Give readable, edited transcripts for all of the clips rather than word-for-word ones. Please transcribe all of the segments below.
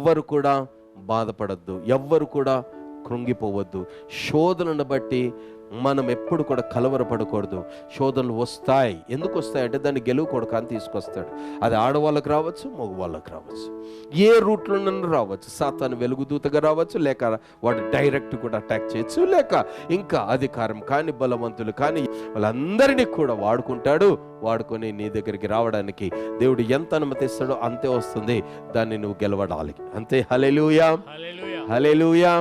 ఎవ్వరు కూడా బాధపడద్దు, ఎవ్వరు కూడా కృంగిపోవద్దు. శోధనను బట్టి మనం ఎప్పుడు కూడా కలవరపడకూడదు. శోధనలు వస్తాయి, ఎందుకు వస్తాయి అంటే దాన్ని గెలువు కొడకాన్ని తీసుకొస్తాడు. అది ఆడవాళ్ళకి రావచ్చు, మగవాళ్ళకి రావచ్చు, ఏ రూట్లోనూ రావచ్చు. సాతాను వెలుగుదూతగా రావచ్చు, లేక వాడు డైరెక్ట్ కూడా అటాక్ చేయొచ్చు, లేక ఇంకా అధికారం కానీ బలవంతులు కానీ వాళ్ళందరినీ కూడా వాడుకొని నీ దగ్గరికి రావడానికి దేవుడు ఎంత అనుమతిస్తాడో అంతే వస్తుంది. దాన్ని నువ్వు గెలవడాలి అంతే. హల్లెలూయా, హల్లెలూయా,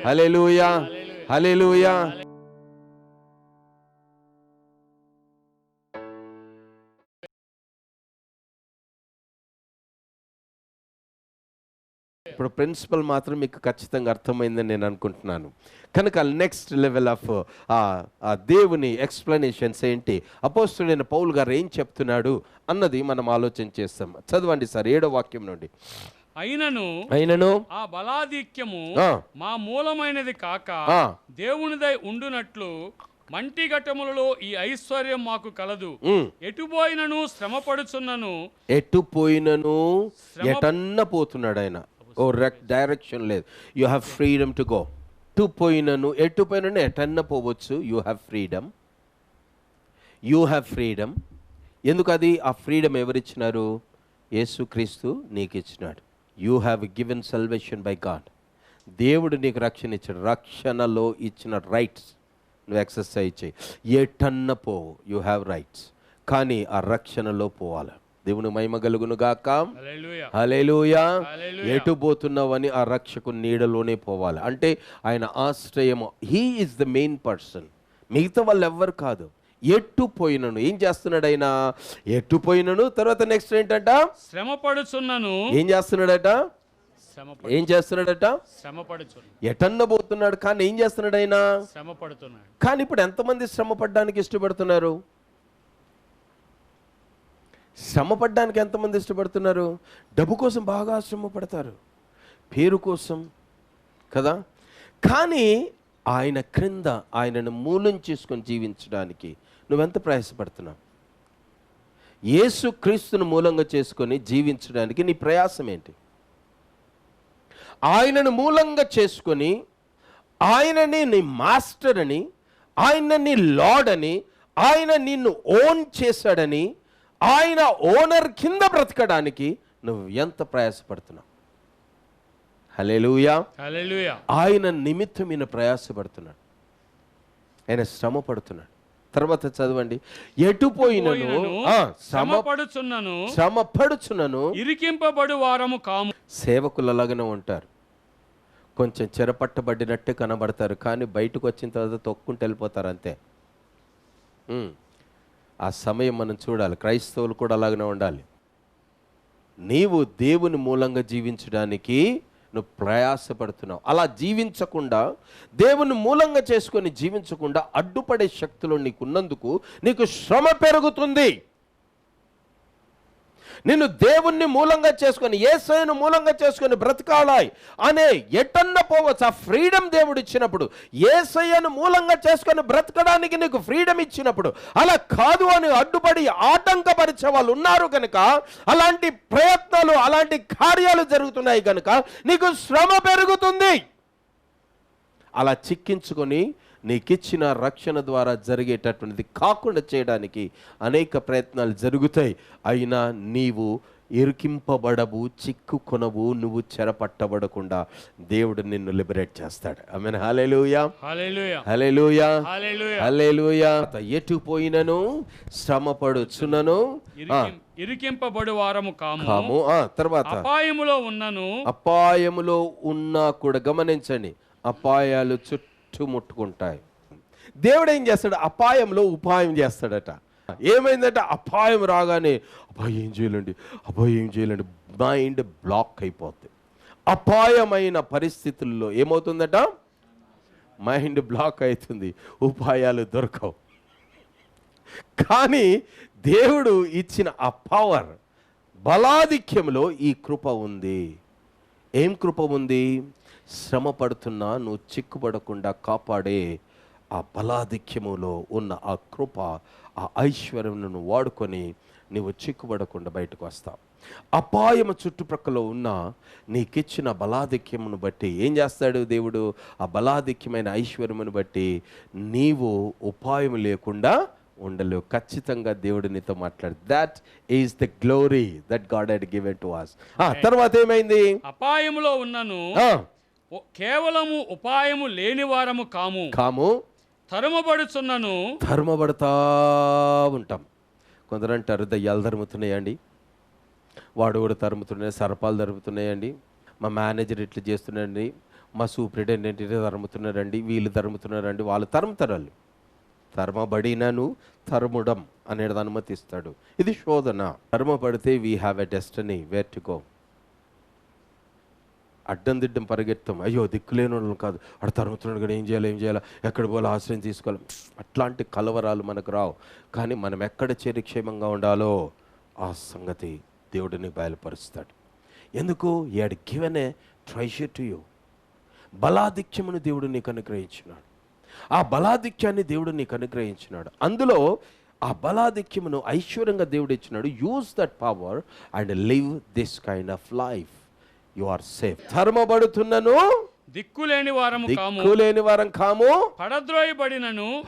హల్లెలూయా, హల్లెలూయా. ఇప్పుడు ప్రిన్సిపల్ మాత్రం మీకు ఖచ్చితంగా అర్థమైందని నేను అనుకుంటున్నాను. కనుక నెక్స్ట్ లెవెల్ ఆఫ్ దేవుని ఎక్స్ప్లెనేషన్స్ ఏంటి, అపోస్తలుడైన పౌలు గారు ఏం చెప్తున్నాడు అన్నది మనం ఆలోచన చేస్తాం. చదవండి సార్ 7వ వాక్యం నుండి. అయినను ఆ బలాధిక్యము మా మూలమైనది కాక దేవునిదై ఉండునట్లు మంటి ఘట్టములలో ఈ ఐశ్వర్యం మాకు కలదు. ఎటుపోయినను శ్రమపడుచున్నను, ఎటన్న పోతున్నాడు ఆయన, డైరెక్షన్ లేదు. You have freedom to go. ఎటుపోయినను ఎటన్న పోవచ్చు. You have freedom. ఎందుకు అది? ఆ ఫ్రీడమ్ ఎవరిచ్చినారు? యేసుక్రీస్తు నీకు ఇచ్చినాడు. You have given salvation by God. దేవుడు నీకు రక్షణ ఇచ్చాడు. రక్షణలో ఇచ్చిన రైట్స్ నువ్వు ఎక్సర్సైజ్ చేయి. ఎటన్న పోవు, యూ హ్యావ్ రైట్స్. కానీ ఆ రక్షణలో పోవాలి. దేవుని మహిమ కలుగును గాక. హల్లెలూయా. ఎటు పోతున్నావని ఆ రక్షకుని నీడలోనే పోవాలి. అంటే ఆయన ఆశ్రయము. He is the main person, మిగతా వాళ్ళు ఎవ్వరు కాదు. ఎటు పోయినను ఏం చేస్తున్నాడు ఆయన? ఎటు పోయినను. తర్వాత నెక్స్ట్ ఏంటంట? శ్రమపడుచున్నాను. ఏం చేస్తున్నాడట? ఏం చేస్తున్నాడట? ఎటన్న పోతున్నాడు, కానీ ఏం చేస్తున్నాడు ఆయన? శ్రమపడుతున్నాడు. కానీ ఇప్పుడు ఎంతమంది శ్రమ పడ్డానికి ఇష్టపడుతున్నారు? శ్రమ పడ్డానికి ఎంతమంది ఇష్టపడుతున్నారు? డబ్బు కోసం బాగా శ్రమ పడతారు, పేరు కోసం కదా. కానీ ఆయన క్రింద ఆయనను మూలం చేసుకొని జీవించడానికి నువ్వెంత ప్రయాసపడుతున్నావు? యేసు క్రీస్తును మూలంగా చేసుకొని జీవించడానికి నీ ప్రయాసం ఏంటి? ఆయనను మూలంగా చేసుకొని ఆయనని నీ మాస్టర్ అని, ఆయన నీ లార్డ్ అని, ఆయన నిన్ను ఓన్ చేశాడని, ఆయన ఓనర్ కింద బ్రతకడానికి నువ్వు ఎంత ప్రయాసపడుతున్నావు? హల్లెలూయా, హల్లెలూయా. ఆయన నిమిత్తం ఈయన ప్రయాసపడుతున్నాడు, ఆయన శ్రమ పడుతున్నాడు. తర్వాత చదవండి. ఎటుపోయినను శ్రమపడుచున్నను ఇరికింపబడు వారము కాము. సేవకులు అలాగనే ఉంటారు, కొంచెం చెరపట్టబడినట్టే కనబడతారు, కానీ బయటకు వచ్చిన తర్వాత తొక్కుంటూ వెళ్ళిపోతారు అంతే. ఆ సమయం మనం చూడాలి. క్రైస్తవులు కూడా అలాగనే ఉండాలి. నీవు దేవుని మూలంగా జీవించడానికి నువ్వు ప్రయాసపడుతున్నావు. అలా జీవించకుండా, దేవుని మూలంగా చేసుకొని జీవించకుండా అడ్డుపడే శక్తులు నీకున్నందుకు నీకు శ్రమ పెరుగుతుంది. నిన్ను దేవుణ్ణి మూలంగా చేసుకొని, యేసయ్యను మూలంగా చేసుకొని బ్రతకాలి అనే ఎటన్న పోవచ్చు. ఆ ఫ్రీడమ్ దేవుడు ఇచ్చినప్పుడు, యేసయ్యను మూలంగా చేసుకొని బ్రతకడానికి నీకు ఫ్రీడమ్ ఇచ్చినప్పుడు, అలా కాదు అని అడ్డుపడి ఆటంకపరిచే వాళ్ళు ఉన్నారు కనుక, అలాంటి ప్రయత్నాలు, అలాంటి కార్యాలు జరుగుతున్నాయి కనుక నీకు శ్రమ పెరుగుతుంది. అలా చిక్కించుకొని నీకిచ్చిన రక్షణ ద్వారా జరిగేటటువంటిది కాకుండా చేయడానికి అనేక ప్రయత్నాలు జరుగుతాయి. అయినా నీవు ఇరికింపబడవు, చిక్కుకొనవు, నువ్వు చెరపట్టబడకుండా దేవుడు నిన్ను లిబరేట్ చేస్తాడు. ఆమేన్. హల్లెలూయా, హల్లెలూయా, హల్లెలూయా, హల్లెలూయా, హల్లెలూయా. ఎటు పోయినను శ్రమపడుచున్నను ఇరికింపబడు వారము కాము. తర్వాత అపాయములో ఉన్నా కూడా గమనించండి, అపాయాలు చుట్టుముట్టుకుంటాయి. దేవుడు ఏం చేస్తాడు? అపాయంలో ఉపాయం చేస్తాడట. ఏమైందంటే అపాయం రాగానే ఏం చేయాలండి, ఏం చేయాలండి, మైండ్ బ్లాక్ అయిపోద్ది. అపాయమైన పరిస్థితుల్లో ఏమవుతుందట? మైండ్ బ్లాక్ అవుతుంది, ఉపాయాలు దొరకవు. కానీ దేవుడు ఇచ్చిన ఆ పవర్, బలాధిక్యంలో ఈ కృప ఉంది. ఏం కృప ఉంది? శ్రమ పడుతున్నా నువ్వు చిక్కుపడకుండా కాపాడే ఆ బలాధిక్యములో ఉన్న ఆ కృప, ఆ ఐశ్వర్యం నువ్వు వాడుకొని నువ్వు చిక్కుపడకుండా బయటకు వస్తావు. అపాయము చుట్టుప్రక్కల ఉన్న నీకిచ్చిన బలాధిక్యమును బట్టి ఏం చేస్తాడు దేవుడు? ఆ బలాధిక్యమైన ఐశ్వర్యమును బట్టి నీవు ఉపాయం లేకుండా ఉండలేవు. ఖచ్చితంగా దేవుడు నీతో మాట్లాడు. That is the glory that God had given to us. తర్వాత ఏమైంది? అపాయములో ఉన్నను కేవలము ఉపాయము లేని వారము కాము తరుమబడుచున్నను. తరుమబడతా ఉంటాం. కొందరు అంటారు దయ్యాలు తరుముతున్నాయండి, వాడు కూడా తరుముతున్నాయి, సర్పాలు తరుముతున్నాయండి, మా మేనేజర్ ఇట్లా చేస్తున్నారండి, మా సూపరింటెండెంట్ ఇట్లా తరుముతున్నారండి, వీళ్ళు తరుముతున్నారండి. వాళ్ళు తరుముతారు. వాళ్ళు తరుమబడినను తరుముడం అనేది అనుమతిస్తాడు. ఇది శోధన. తరుమబడితే we have a destiny where to go. అడ్డం దిడ్డం పరిగెత్తాం, అయ్యో దిక్కులేని వాళ్ళం కాదు, అక్కడ తరుముతున్నాడు కూడా ఏం చేయాలి, ఎక్కడ పోలో ఆశ్రయం తీసుకోవాలి. అట్లాంటి కలవరాలు మనకు రావు. కానీ మనం ఎక్కడ చేరి క్షేమంగా ఉండాలో ఆ సంగతి దేవుడిని బయలుపరుస్తాడు. ఎందుకు? He had given a treasure to you. బలాధిక్యమును దేవుడు నీకు అనుగ్రహించినాడు. ఆ బలాధిక్యాన్ని దేవుడు నీకు అనుగ్రహించినాడు. అందులో ఆ బలాధిక్యమును ఐశ్వర్యంగా దేవుడు ఇచ్చినాడు. Use that power and live this kind of life. You are safe. తరుమబడుతున్నను దిక్కులేని వారం కాము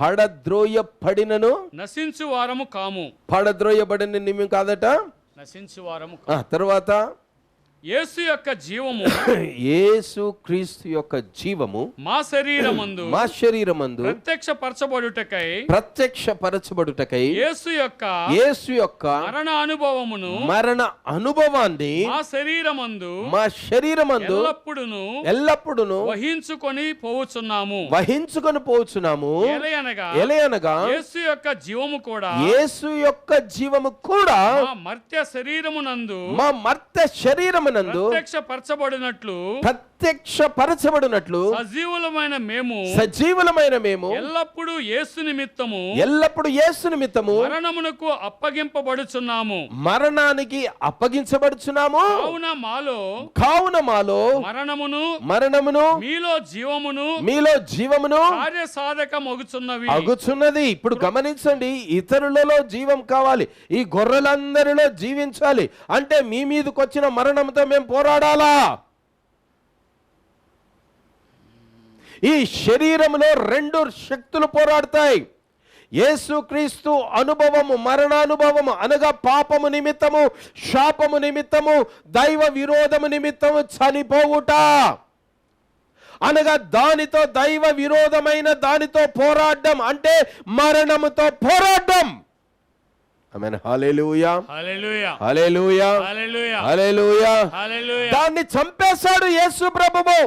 పడద్రోయబడినను నశించు వారము కాము. పడద్రోయబడిన నిమ్ము కాదట, నశించు వారము. తర్వాత యేసు యొక్క జీవము యేసు క్రీస్తు యొక్క జీవము మా శరీరమందు ప్రత్యక్షపరచబడుటకై యేసు యొక్క మరణ అనుభవాన్ని మా శరీరమందు ఎల్లప్పుడును వహించుకొని పోవుచున్నాము. ఎలయనగా యేసు యొక్క జీవము కూడా మా మర్త్య శరీరము ప్రత్యక్షపరచబడినట్లు సజీవులమైన మేము ఎల్లప్పుడు యేసు నిమిత్తము మరణమునకు అప్పగింపబడుచున్నాము. మరణానికి అప్పగించబడుచున్నాము. కావున మాలో మరణమును మీలో జీవమును అగుచున్నది. ఇప్పుడు గమనించండి, ఇతరులలో జీవం కావాలి, ఈ గొర్రెలందరిలో జీవించాలి అంటే మీ మీదకి వచ్చిన మరణంతో మేము పోరాడాలా? ఈ శరీరంలో రెండు శక్తులు పోరాడతాయి. యేసుక్రీస్తు అనుభవము, మరణానుభవము అనగా పాపము నిమిత్తము, శాపము నిమిత్తము, దైవ విరోధము నిమిత్తము చనిపోవుట అనగా దానితో దైవ విరోధమైన దానితో పోరాడడం అంటే మరణముతో పోరాడడం. ఆమేన్. హల్లెలూయా, హల్లెలూయా, హల్లెలూయా, హల్లెలూయా. దాన్ని చంపేశాడు యేసు ప్రభువు.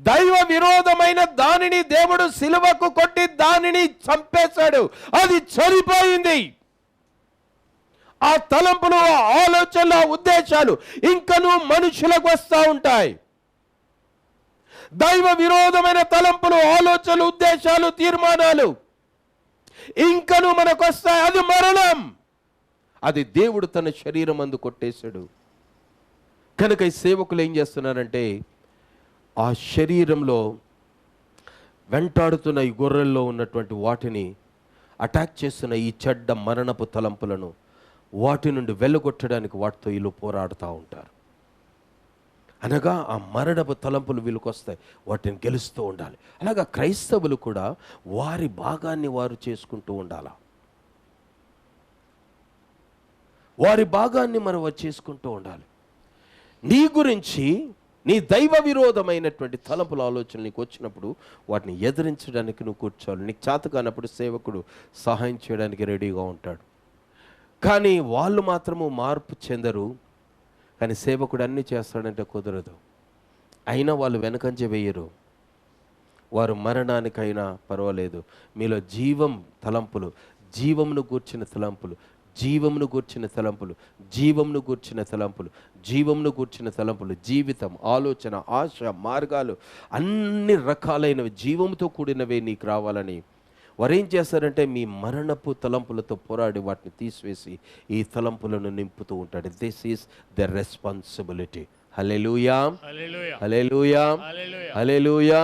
దైవ విరోధమైన దానిని దేవుడు సిలువకు కొట్టి దానిని చంపేశాడు. అది చనిపోయింది. ఆ తలంపులు, ఆలోచనలు, ఉద్దేశాలు ఇంకనూ మనుషులకు వస్తూ ఉంటాయి. దైవ విరోధమైన తలంపులు, ఆలోచనలు, ఉద్దేశాలు, తీర్మానాలు ఇంకను మనకు వస్తాయి. అది మరణం. అది దేవుడు తన శరీరం అందు కొట్టేశాడు. కనుక ఈ సేవకులు ఏం చేస్తున్నారంటే ఆ శరీరంలో వెంటాడుతున్న ఈ గొర్రెల్లో ఉన్నటువంటి వాటిని అటాక్ చేస్తున్న ఈ చెడ్డ మరణపు తలంపులను వాటి నుండి వెళ్ళగొట్టడానికి వాటితో వీళ్ళు పోరాడుతూ ఉంటారు. అనగా ఆ మరణపు తలంపులు వీళ్ళకి వస్తాయి, వాటిని గెలుస్తూ ఉండాలి. అలాగా క్రైస్తవులు కూడా వారి భాగాన్ని వారు చేసుకుంటూ ఉండాలి. వారి భాగాన్ని మనం చేసుకుంటూ ఉండాలి. నీ గురించి నీ దైవ విరోధమైనటువంటి తలంపుల ఆలోచనలు నీకు వచ్చినప్పుడు వాటిని ఎదిరించడానికి నువ్వు కూర్చోవాలి. నీకు చేత కానప్పుడు సేవకుడు సహాయం చేయడానికి రెడీగా ఉంటాడు. కానీ వాళ్ళు మాత్రము మార్పు చెందరు. కానీ సేవకుడు అన్నీ చేస్తాడంటే కుదరదు. అయినా వాళ్ళు వెనకంజ వేయరు. వారు మరణానికైనా పర్వాలేదు, మీలో తలంపులు, జీవమును గూర్చిన తలంపులు, జీవమును గూర్చిన తలంపులు, జీవమును గూర్చిన తలంపులు, జీవమును గూర్చిన తలంపులు, జీవితం, ఆలోచన, ఆశ, మార్గాలు అన్ని రకాలైనవి జీవముతో కూడినవే నీకు రావాలని వారు ఏం చేస్తారంటే మీ మరణపు తలంపులతో పోరాడి వాటిని తీసివేసి ఈ తలంపులను నింపుతూ ఉంటాడు. This is the responsibility. హల్లెలూయా, హల్లెలూయా, హల్లెలూయా.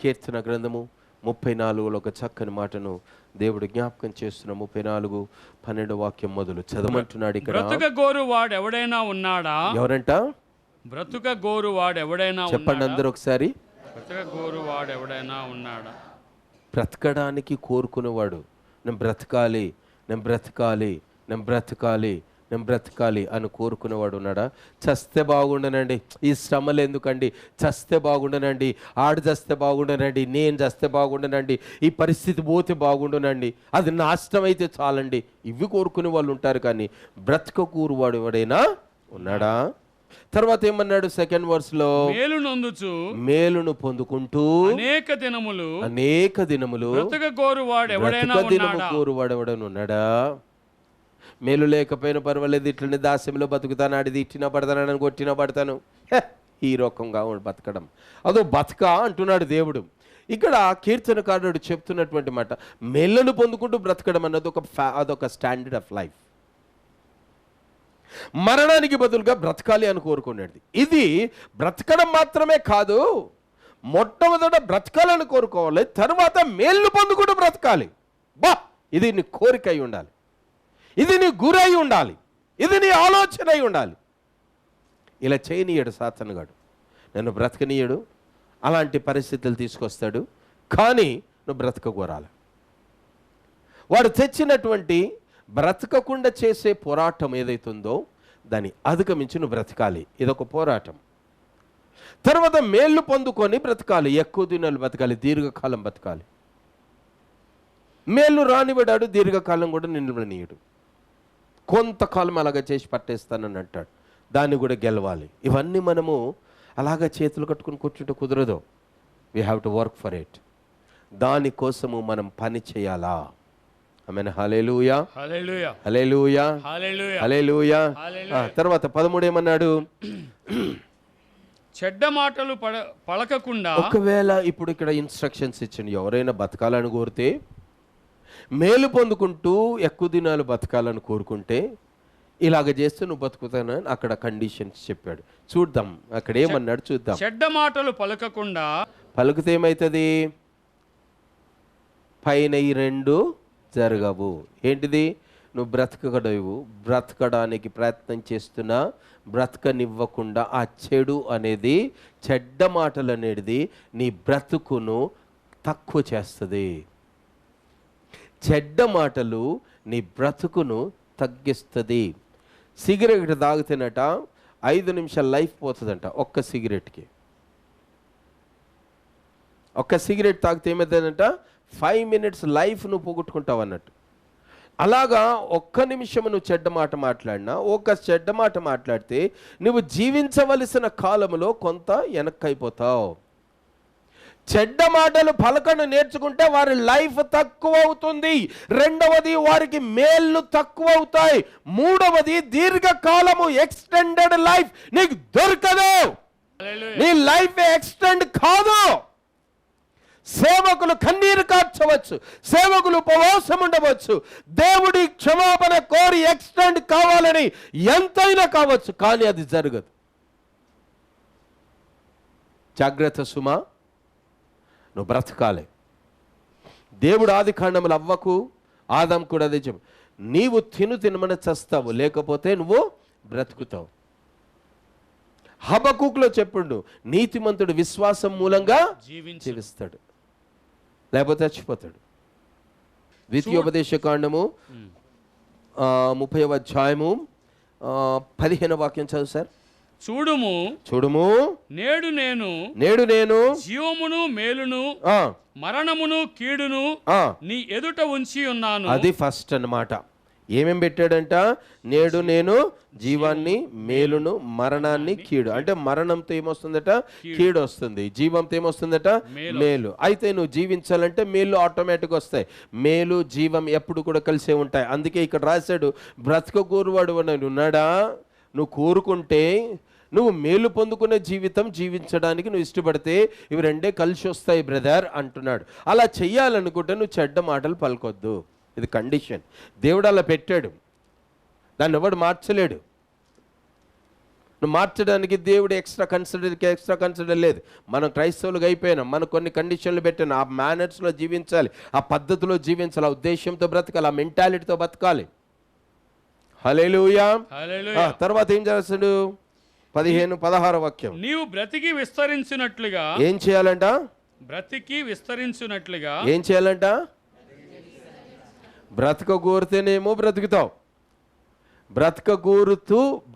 కీర్తన గ్రంథము 34లో ఒక చక్కని మాటను దేవుడు జ్ఞాపకం చేస్తున్న 34:12 వాక్యం మొదలు చదవమంటున్నాడు ఇక్కడ. బ్రతుక గోరు వాడెవడైనా ఉన్నాడా? ఎవరంట? బ్రతుక గోరు వాడెవడైనా చెప్పండి ఉన్నాడా? అందరూ ఒకసారి. బ్రతుక గోరు వాడెవడైనా ఉన్నాడా? బ్రతకడానికి కోరుకునేవాడు, నేను బ్రతకాలి, నేను బ్రతకాలి, నేను బ్రతకాలి, నేను బ్రతకాలి అని కోరుకునేవాడు ఉన్నాడా? చస్తే బాగుండనండి, ఈ శ్రమలు ఎందుకండి, చస్తే బాగుండనండి, ఆడు చస్తే బాగుండనండి, నేను చస్తే బాగుండనండి, ఈ పరిస్థితి పోతే బాగుండునండి, అది నాశనం అయితే చాలండి, ఇవి కోరుకునే వాళ్ళు ఉంటారు. కానీ బ్రతక కూరువాడు ఎవడైనా ఉన్నాడా? తర్వాత ఏమన్నాడు సెకండ్ వర్స్ లో? మేలును పొందుకుంటూ అనేక దినములు బ్రతుక గోరువాడు ఎవడైనా ఉన్నాడా? మేలు లేకపోయినా పర్వాలేదు, ఇట్లనే దాస్యంలో బతుకుతాను, ఆడిది ఇట్టినా పడతానని కొట్టినా పడతాను, ఈ రకంగా బతకడం అదో బతక అంటున్నాడు దేవుడు. ఇక్కడ కీర్తనకారుడు చెప్తున్నటువంటి మాట, మేలును పొందుకుంటూ బ్రతకడం అన్నది అదొక స్టాండర్డ్ ఆఫ్ లైఫ్. మరణానికి బదులుగా బ్రతకాలి అని కోరుకునేది. ఇది బ్రతకడం మాత్రమే కాదు, మొట్టమొదట బ్రతకాలని కోరుకోవాలి, తర్వాత మేలు పొందుకుంటూ బ్రతకాలి. ఇది నీ కోరిక అయి ఉండాలి, ఇది నీ గురై ఉండాలి, ఇది నీ ఆలోచన అయి ఉండాలి. ఇలా చేయనీయడు సాతానుగాడు, నన్ను బ్రతకనీయడు, అలాంటి పరిస్థితులు తీసుకొస్తాడు. కానీ నువ్వు బ్రతకగోరాలి. వాడు తెచ్చినటువంటి బ్రతకకుండా చేసే పోరాటం ఏదైతుందో దాన్ని అధిగమించి నువ్వు బ్రతకాలి. ఇదొక పోరాటం. తర్వాత మేళ్ళు పొందుకొని బ్రతకాలి, ఎక్కువ దినాలు బ్రతకాలి, దీర్ఘకాలం బ్రతకాలి. మేళ్ళు రానివాడాడు, దీర్ఘకాలం కూడా నిలవనీయడు. కొంతకాలం అలాగ చేసి పట్టేస్తానని అంటాడు, దాన్ని కూడా గెలవాలి. ఇవన్నీ మనము అలాగా చేతులు కట్టుకుని కూర్చుంటే కుదరదు. We have to work for it. దానికోసము మనం పని చేయాలా? ఆమేన్. హల్లెలూయా, హల్లెలూయా, హల్లెలూయా, హల్లెలూయా. తర్వాత 13 ఏమన్నాడు? చెడ్డ మాటలు పలకకుండా. ఒకవేళ ఇప్పుడు ఇక్కడ ఇన్స్ట్రక్షన్స్ ఇచ్చింది, ఎవరైనా బతకాలని కోరితే, మేలు పొందుకుంటూ ఎక్కువ దినాలు బతకాలని కోరుకుంటే ఇలాగ చేస్తే నువ్వు బతుకుతానని అక్కడ కండిషన్స్ చెప్పాడు. చూద్దాం అక్కడ ఏమన్నాడు చూద్దాం. చెడ్డ మాటలు పలకకుండా. పలుకుతే ఏమవుతుంది? పైన ఈ రెండు జరగవు. ఏంటిది? నువ్వు బ్రతకడానికి ప్రయత్నం చేస్తున్నా బ్రతకనివ్వకుండా ఆ చెడు అనేది, చెడ్డ మాటలు అనేది నీ బ్రతుకును తక్కువ చేస్తుంది. చెడ్డ మాటలు నీ బ్రతుకును తగ్గిస్తుంది. సిగరెట్ తాగితేనట 5 నిమిషాల లైఫ్ పోతుందంట ఒక్క సిగరెట్కి. ఒక్క సిగరెట్ తాగితే ఏమవుతుందంట? 5 minutes లైఫ్ నువ్వు పోగొట్టుకుంటావు అన్నట్టు. అలాగా ఒక్క నిమిషం నువ్వు చెడ్డ మాట మాట్లాడినా, ఒక చెడ్డ మాట మాట్లాడితే నువ్వు జీవించవలసిన కాలంలో కొంత వెనక్కైపోతావు. చెడ్డ మాటలు పలకను నేర్చుకుంటే వారి లైఫ్ తక్కువ అవుతుంది. రెండవది, వారికి మేళ్ళు తక్కువ అవుతాయి. మూడవది, దీర్ఘకాలము ఎక్స్టెండెడ్ లైఫ్ నీకు దొరకదు. నీ లైఫ్ ఎక్స్టెండ్ కాదు. సేవకులు కన్నీరు కార్చవచ్చు, సేవకులు ఉపవాసం ఉండవచ్చు, దేవుడి క్షమాపణ కోరి ఎక్స్టెండ్ కావాలని ఎంతైనా కావచ్చు, కానీ అది జరగదు. జాగ్రత్త సుమా, నువ్వు బ్రతకాలి. దేవుడు ఆది కాండములు అవ్వకు ఆదాం కూడా అదే చెప్పు, నీవు తినమని చస్తావు, లేకపోతే నువ్వు బ్రతుకుతావు. హబక్కుకులో చెప్పుడు, నీతిమంతుడు విశ్వాసం మూలంగా జీవిస్తాడు, లేకపోతే చచ్చిపోతాడు. ద్వితీయోపదేశ కాండము 30వ అధ్యాయము 15వ వాక్యం చదువు సార్. చూడుము నేడు నేను జీవమును మేలును మరణమును కీడును నీ ఎదుట ఉంచి ఉన్నాను. అది ఫస్ట్ అన్నమాట. ఏమేం పెట్టాడంట? నేడు నేను జీవాన్ని, మేలును, మరణాన్ని, కీడు. అంటే మరణంతో ఏమొస్తుందట? కీడు వస్తుంది. జీవంతో ఏమొస్తుందట? మేలు. అయితే నువ్వు జీవించాలంటే మేలు ఆటోమేటిక్ వస్తాయి. మేలు జీవం ఎప్పుడు కూడా కలిసే ఉంటాయి. అందుకే ఇక్కడ రాశాడు, బ్రతక కోరువాడు ఉన్నాడా? నువ్వు కోరుకుంటే, నువ్వు మేలు పొందుకునే జీవితం జీవించడానికి నువ్వు ఇష్టపడితే ఇవి రెండే కలిసి వస్తాయి బ్రదర్ అంటున్నాడు. అలా చెయ్యాలనుకుంటే నువ్వు చెడ్డ మాటలు పలకొద్దు. ఇది కండిషన్. దేవుడు అలా పెట్టాడు, దాన్ని ఎవడు మార్చలేడు. నువ్వు మార్చడానికి దేవుడు ఎక్స్ట్రా కన్సిడర్ లేదు. మనం క్రైస్తవులుగా అయిపోయినాం, మనం కొన్ని కండిషన్లు పెట్టాను. ఆ మేనర్స్లో జీవించాలి, ఆ పద్ధతిలో జీవించాలి, ఆ ఉద్దేశంతో బ్రతకాలి, ఆ మెంటాలిటీతో బతకాలి. హల్లెలూయా. తర్వాత ఏం చేస్తాడు? 15-16 వాక్యం. నీవు బ్రతికి విస్తరించినట్లుగా ఏం చేయాలంట? బ్రతికి విస్తరించినట్లుగా ఏం చేయాలంట? బ్రతకగోరితేనేమో బ్రతుకుతావు,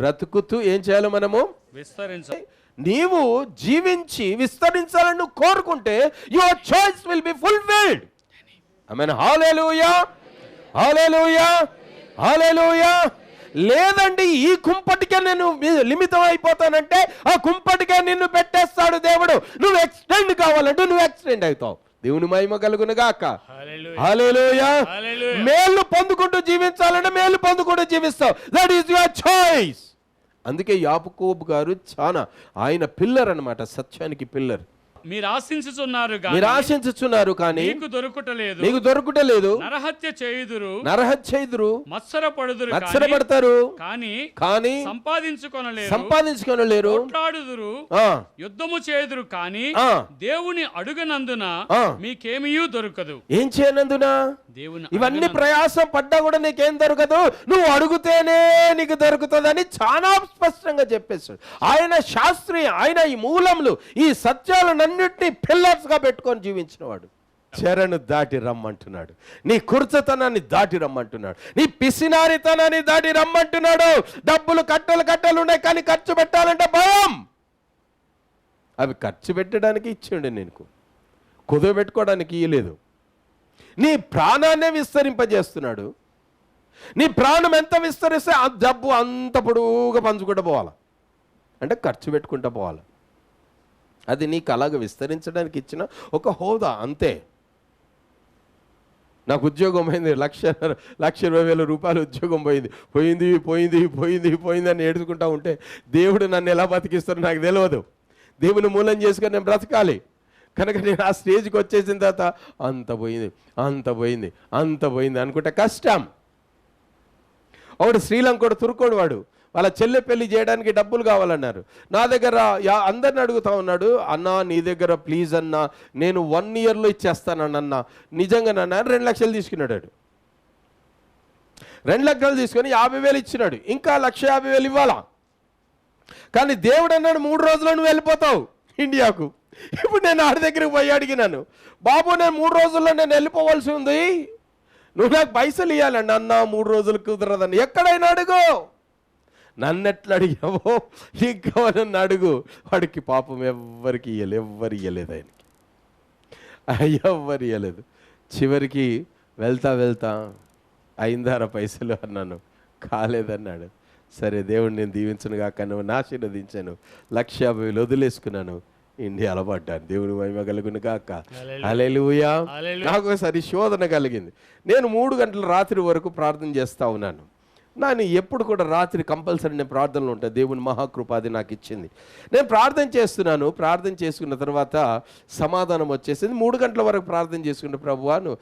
బ్రతుకుతూ ఏం చేయాలి మనము? విస్తరించాలి. నీవు జీవించి విస్తరించాలని నువ్వు కోరుకుంటే your choice will be fulfilled. ఆమేన్. హల్లెలూయా, హల్లెలూయా, హల్లెలూయా. లేదండి ఈ కుంపటికే నేను లిమితం అయిపోతానంటే ఆ కుంపటికే నిన్ను పెట్టేస్తాడు దేవుడు. నువ్వు ఎక్స్టెండ్ కావాలంటే నువ్వు ఎక్స్టెండ్ అవుతావు. దేవుని మహిమ కలుగును గాక. హల్లెలూయా. మేలు పొందుకుంటూ జీవించాలంటే మేలు పొందుకుంటూ జీవిస్తావు. That is your choice. అందుకే యాకోబు గారు చాలా ఆయన పిల్లర్ అన్నమాట, సత్యానికి పిల్లర్. మీరు ఆశించుచున్నారు కానీ మీకు దొరుకుటలేదు. నరహత్య చేయుదురు, మత్సరపడతారు కానీ సంపాదించుకొనలేరు. యుద్ధము చేయుదురు కానీ దేవుని అడుగనందున మీకేమీ దొరకదు. ఏం చేయనందున? ఇవన్నీ ప్రయాసం పడ్డా కూడా నీకేం దొరకదు, నువ్వు అడుగుతేనే నీకు దొరుకుతుందని చాలా స్పష్టంగా చెప్పేశాడు ఆయన. శాస్త్రీయ ఆయన ఈ మూలములు ఈ సత్యాలన్నింటినీ పిల్లర్స్ గా పెట్టుకొని జీవించిన వాడు. చెరను దాటి రమ్మంటున్నాడు, నీ కుర్చతనాన్ని దాటి రమ్మంటున్నాడు, నీ పిసినారితనాన్ని దాటి రమ్మంటున్నాడు. డబ్బులు కట్టలు ఉన్నాయి కానీ ఖర్చు పెట్టాలంటే భయం. అవి ఖర్చు పెట్టడానికి ఇచ్చాడు, నేను కుదువ పెట్టుకోవడానికి ఇయ్యలేదు. నీ ప్రాణాన్నే విస్తరింపజేస్తున్నాడు. నీ ప్రాణం ఎంత విస్తరిస్తే ఆ డబ్బు అంత పొడువుగా పంచుకుంటూ పోవాలి, అంటే ఖర్చు పెట్టుకుంటూ పోవాలి. అది నీకు అలాగ విస్తరించడానికి ఇచ్చిన ఒక హోదా అంతే. నాకు ఉద్యోగం అయింది, 1,20,000 రూపాయలు ఉద్యోగం పోయింది అని ఏడుచుకుంటా ఉంటే దేవుడు నన్ను ఎలా బతికిస్తారో నాకు తెలియదు. దేవుని మూలం చేసుకొని నేను బ్రతకాలి కనుక నేను ఆ స్టేజ్కి వచ్చేసిన తర్వాత అంత పోయింది అనుకుంటే కష్టం. ఒకడు శ్రీలంకోడు తుర్కోడు, వాడు వాళ్ళ చెల్లె పెళ్లి చేయడానికి డబ్బులు కావాలన్నారు. నా దగ్గర అందరిని అడుగుతా ఉన్నాడు, అన్నా నీ దగ్గర ప్లీజ్ అన్నా నేను 1 yearలో ఇచ్చేస్తానన్నా. నిజంగా నన్ను 2 లక్షలు తీసుకున్నాడు. 2 లక్షలు తీసుకొని 50,000 ఇచ్చినాడు, ఇంకా 1,50,000 ఇవ్వాలా. కానీ దేవుడు అన్నాడు 3 రోజుల్లో నువ్వు వెళ్ళిపోతావు ఇండియాకు. ఇప్పుడు నేను ఆడి దగ్గరికి పోయి అడిగినాను, బాబు నేను 3 రోజుల్లో నేను వెళ్ళిపోవాల్సి ఉంది, నువ్వు నాకు పైసలు ఇవ్వాలండి. అన్నా 3 రోజులు కుదరదని. ఎక్కడైనా అడుగు, నన్ను ఎట్లా అడిగావో ఇంకా నన్ను అడుగు. వాడికి పాపం ఎవరు ఇవ్వలేదు, ఎవ్వరు ఇవ్వలేదు. చివరికి వెళ్తా అయిందారా పైసలు అన్నాను, కాలేదన్నాడు. సరే దేవుడు నేను దీవించను కాక నువ్వు ఆశీర్వదించాను, 1,50,000 వదిలేసుకున్నాను, ఇండియాలో పడ్డాను. దేవుని మహిమ కలుగును గాక. హల్లెలూయా. నాకు ఒకసారి శోధన కలిగింది. నేను 3 గంటల రాత్రి వరకు ప్రార్థన చేస్తూ ఉన్నాను. నేను ఎప్పుడు కూడా రాత్రి కంపల్సరీ నేను ప్రార్థనలో ఉంటాను. దేవుని మహాకృపాది నాకు ఇచ్చింది. నేను ప్రార్థన చేస్తున్నాను. ప్రార్థన చేసుకున్న తర్వాత సమాధానం వచ్చేసింది. 3 గంటల వరకు ప్రార్థన చేసుకున్న ప్రభువాను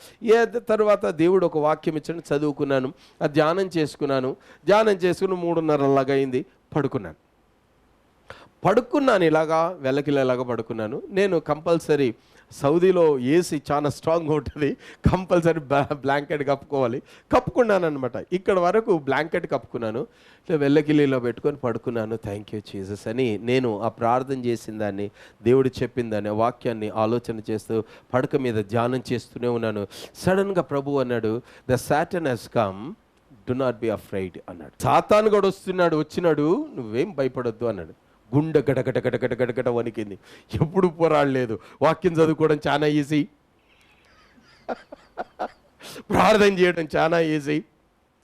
తర్వాత దేవుడు ఒక వాక్యం ఇచ్చాను, చదువుకున్నాను, అది ధ్యానం చేసుకుని 3:30 అయింది. పడుకున్నాను ఇలాగా వెల్లకిలాగా పడుకున్నాను. నేను కంపల్సరీ సౌదీలో ఏసీ చాలా స్ట్రాంగ్గా ఉంటుంది, కంపల్సరీ బ్లాంకెట్ కప్పుకున్నాను అనమాట. ఇక్కడ వరకు బ్లాంకెట్ కప్పుకున్నాను, వెల్లకిలీలో పెట్టుకొని పడుకున్నాను. థ్యాంక్ యూ జీసస్ అని నేను ఆ ప్రార్థన చేసిన దాన్ని, దేవుడు చెప్పిన దాన్ని, వాక్యాన్ని ఆలోచన చేస్తూ పడక మీద ధ్యానం చేస్తూనే ఉన్నాను. సడన్గా ప్రభు అన్నాడు, the Satan has come, do not be afraid అన్నాడు. సాతాను కూడా వచ్చినాడు, నువ్వేం భయపడొద్దు అన్నాడు. గుండె గడగడ వణికింది. ఎప్పుడు పోరాడలేదు. వాక్యం చదువుకోవడం చాలా ఈజీ, ప్రార్థన చేయడం చాలా ఈజీ.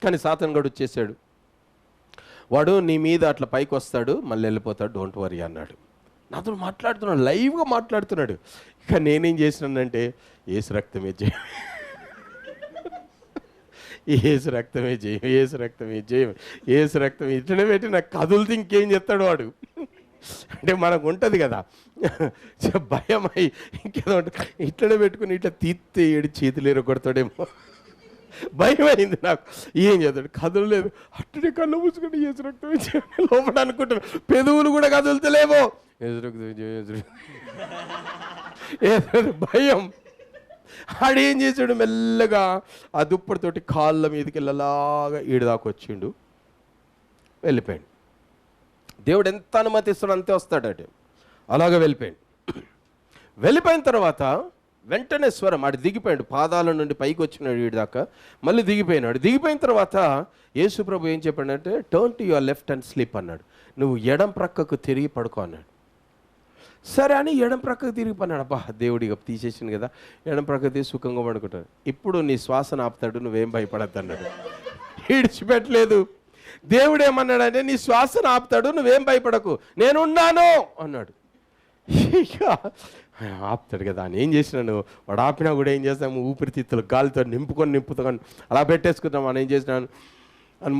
కానీ సాతాను గడు వచ్చేసాడు. వాడు నీ మీద అట్లా పైకి వస్తాడు, మళ్ళీ వెళ్ళిపోతాడు, డోంట్ వరీ అన్నాడు. నాతో మాట్లాడుతున్నాడు, లైవ్గా మాట్లాడుతున్నాడు. ఇక నేనేం చేసినానంటే ఏసు రక్తమే జయం, ఏసు రక్తమే జయం, ఏసు రక్తమే జయం, ఏసు రక్తం ఇట్లనే పెట్టి నాకు కదులుతూ ఇంకేం చెప్తాడు వాడు. అంటే మనకు ఉంటుంది కదా భయం అయి ఇంకేదో ఇట్లనే పెట్టుకుని ఇట్లా తీస్తే ఏడు చేతులు ఎరగొడతాడేమో భయం అయింది నాకు. ఏం చేస్తాడు, కదలలేదు. అట్టుడే కళ్ళు మూసుకుంటే యేసు రక్తం లోపల అనుకుంటాను, పెదవులు కూడా కదులుతలేమో. యేసు భయం. ఆడేం చేశాడు, మెల్లగా ఆ దుప్పటితోటి కాళ్ళ మీదకి వెళ్ళలాగా ఈడదాకా వచ్చిండు, వెళ్ళిపోయాడు. దేవుడు ఎంత అనుమతిస్తాడు అంతే వస్తాడట. అలాగే వెళ్ళిపోయాడు. వెళ్ళిపోయిన తర్వాత వెంటనే స్వరం ఆడు దిగిపోయాడు, పాదాల నుండి పైకి వచ్చినాడు వీడి దాకా, మళ్ళీ దిగిపోయినాడు. దిగిపోయిన తర్వాత యేసు ప్రభు ఏం చెప్పాడంటే, turn to your left and sleep అన్నాడు. నువ్వు ఎడం ప్రక్కకు తిరిగి పడుకో అన్నాడు. సరే అని ఎడం ప్రక్కకు తిరిగి పన్నాడు. అబ్బా దేవుడు ఇక తీసేసింది కదా, ఎడం ప్రక్కకు తీసి సుఖంగా పడుకుంటాడు. ఇప్పుడు నీ శ్వాసను ఆపుతాడు, నువ్వేం భయపడద్దు అన్నాడు. విడిచిపెట్టలేదు. దేవుడు ఏమన్నాడంటే, నీ శ్వాసను ఆపుతాడు, నువ్వేం భయపడకు, నేనున్నాను అన్నాడు. ఇక ఆపుతాడు కదా అని ఏం చేసినాను, వాడు ఆపినా కూడా ఏం చేస్తాము, ఊపిరితిత్తులు గాలితో నింపుతాను, అలా పెట్టేసుకుంటాం అని ఏం చేసినాను అని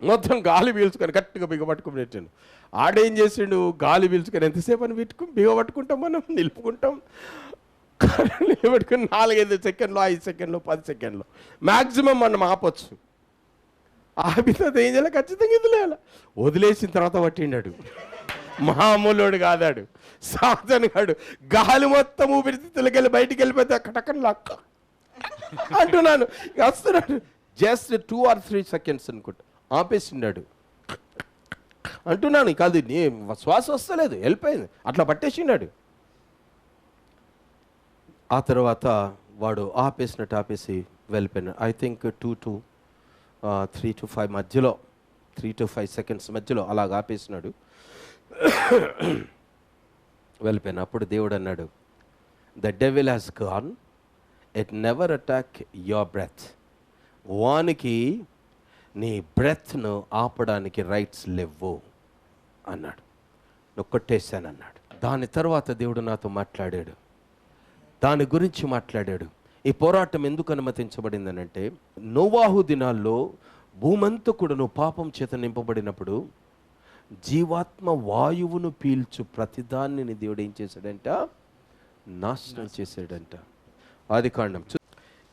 మొత్తం గాలి పీల్చుకొని గట్టిగా బిగపట్టుకుని పెట్టాను. ఆడేం చేసిండు, గాలి పీల్చుకొని ఎంతసేపు అని బిగపట్టుకుంటాం, మనం నిలుపుకుంటాం. నిలబెట్టుకుని 4-5 సెకండ్లు, 5 సెకండ్లు, 10 సెకండ్లు మ్యాక్సిమం మనం ఆపొచ్చు. ఆపితే ఏం చేయాలి, ఖచ్చితంగా వదిలేయాలి. వదిలేసిన తర్వాత పట్టిండాడు. మామూలుడు కాదాడు, సాధన కాడు. గాలి మొత్తం ఊపిరితిత్తులకి వెళ్ళి బయటికి వెళ్ళిపోతే అక్కడక్కడ లక్క అంటున్నాను. వస్తున్నాడు, జస్ట్ 2 or 3 seconds అనుకుంటా, ఆపేసిండాడు అంటున్నాను. కాదు, శ్వాస వస్తలేదు, వెళ్ళిపోయింది, అట్లా పట్టేసిండాడు. ఆ తర్వాత వాడు ఆపేసినట్టు ఆపేసి వెళ్ళిపోయినాడు. ఐ థింక్ 2 to 3 to 5 మధ్యలో, 3 to 5 seconds మధ్యలో అలాగ ఆపేసినాడు. వెళ్ళిపోయినా. అప్పుడు దేవుడు అన్నాడు, the devil has gone, it never attack your breath. వానికి నీ బ్రెత్ను ఆపడానికి రైట్స్ లేవు అన్నాడు. నువ్వు కొట్టేశానన్నాడు. దాని తర్వాత దేవుడు నాతో మాట్లాడాడు, దాని గురించి మాట్లాడాడు. ఈ పోరాటం ఎందుకు అనుమతించబడిందనంటే, నోవాహు దినాల్లో భూమంతకుడును పాపం చేత నింపబడినప్పుడు జీవాత్మ వాయువును పీల్చు ప్రతిదాన్ని దేవుడు ఏం చేశాడంట, నాశనం చేశాడంట. ఆదికాండం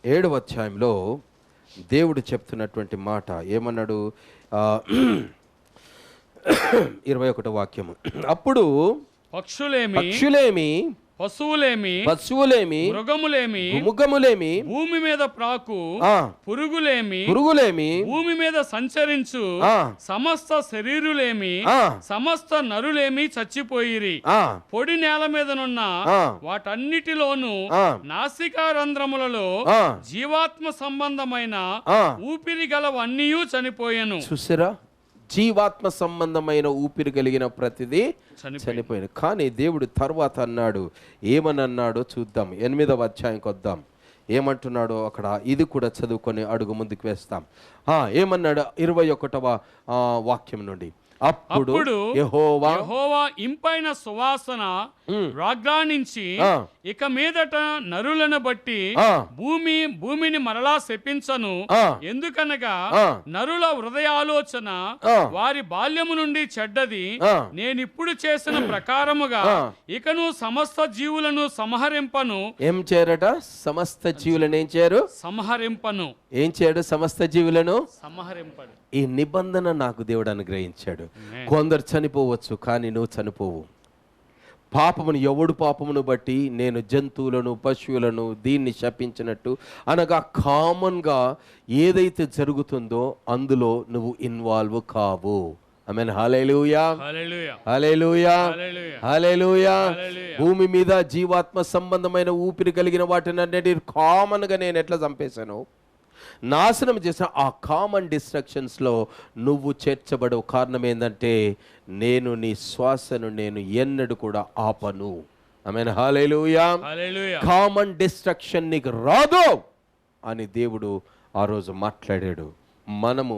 7వ అధ్యాయంలో దేవుడు చెప్తున్నటువంటి మాట ఏమన్నాడు, 21వ వాక్యము. అప్పుడు పక్షులేమి పశువులేమి మృగములేమి భూమి మీద ప్రాకు పురుగులేమి భూమి మీద సంచరించు సమస్త శరీరులేమి సమస్త నరులేమి చచ్చిపోయిరి. పొడి నేల మీదనున్న వాటన్నిటిలోను నాసికా రంధ్రములలో జీవాత్మ సంబంధమైన ఊపిరి గలవన్నీ చనిపోయాను. చూసారా, జీవాత్మ సంబంధమైన ఊపిరి కలిగిన ప్రతిదీ చనిపోయింది. కానీ దేవుడు తర్వాత అన్నాడు, ఏమని అన్నాడో చూద్దాం. 8వ అధ్యాయంకి వద్దాం. ఏమంటున్నాడో అక్కడ ఇది కూడా చదువుకొని అడుగు ముందుకు వేస్తాం. ఏమన్నాడు 21వ వాక్యం నుండి, అప్పుడు యెహోవా ఇంపైన సువాసన రాగ్రాణించి ఇక మీదట నరులను బట్టి భూమిని మరలా శపించను. ఎందుకనగా నరుల హృదయాలోచన వారి బాల్యము నుండి చెడ్డది. నేనిప్పుడు చేసిన ప్రకారముగా ఇకను సమస్త జీవులను సంహరింపను. ఏం చేయరట, సమస్త జీవులను ఏం చేయరు, సంహరింపను. ఏం చేయడు, సమస్త జీవులను సంహరింపడు. ఈ నిబంధన నాకు దేవుడు అనుగ్రహించాడు. కొందరు చనిపోవచ్చు, కానీ నువ్వు చనిపోవు. పాపమును, ఎవడు పాపమును బట్టి నేను జంతువులను పశువులను దీన్ని శపించినట్టు, అనగా కామన్గా ఏదైతే జరుగుతుందో అందులో నువ్వు ఇన్వాల్వ్ కావు. ఆమేన్. హల్లెలూయా, హల్లెలూయా, హల్లెలూయా. భూమి మీద జీవాత్మ సంబంధమైన ఊపిరి కలిగిన వాటిని అన్నిటి కామన్గా నేను ఎట్లా చంపేశాను, నాశనం చేసిన ఆ కామన్ డిస్ట్రక్షన్స్లో నువ్వు చేర్చబడవు. కారణం ఏంటంటే, నేను నీ శ్వాసను నేను ఎన్నడూ కూడా ఆపను. ఆమేన్. హల్లెలూయా. కామన్ డిస్ట్రక్షన్ నీకు రాదు అని దేవుడు ఆ రోజు మాట్లాడాడు. మనము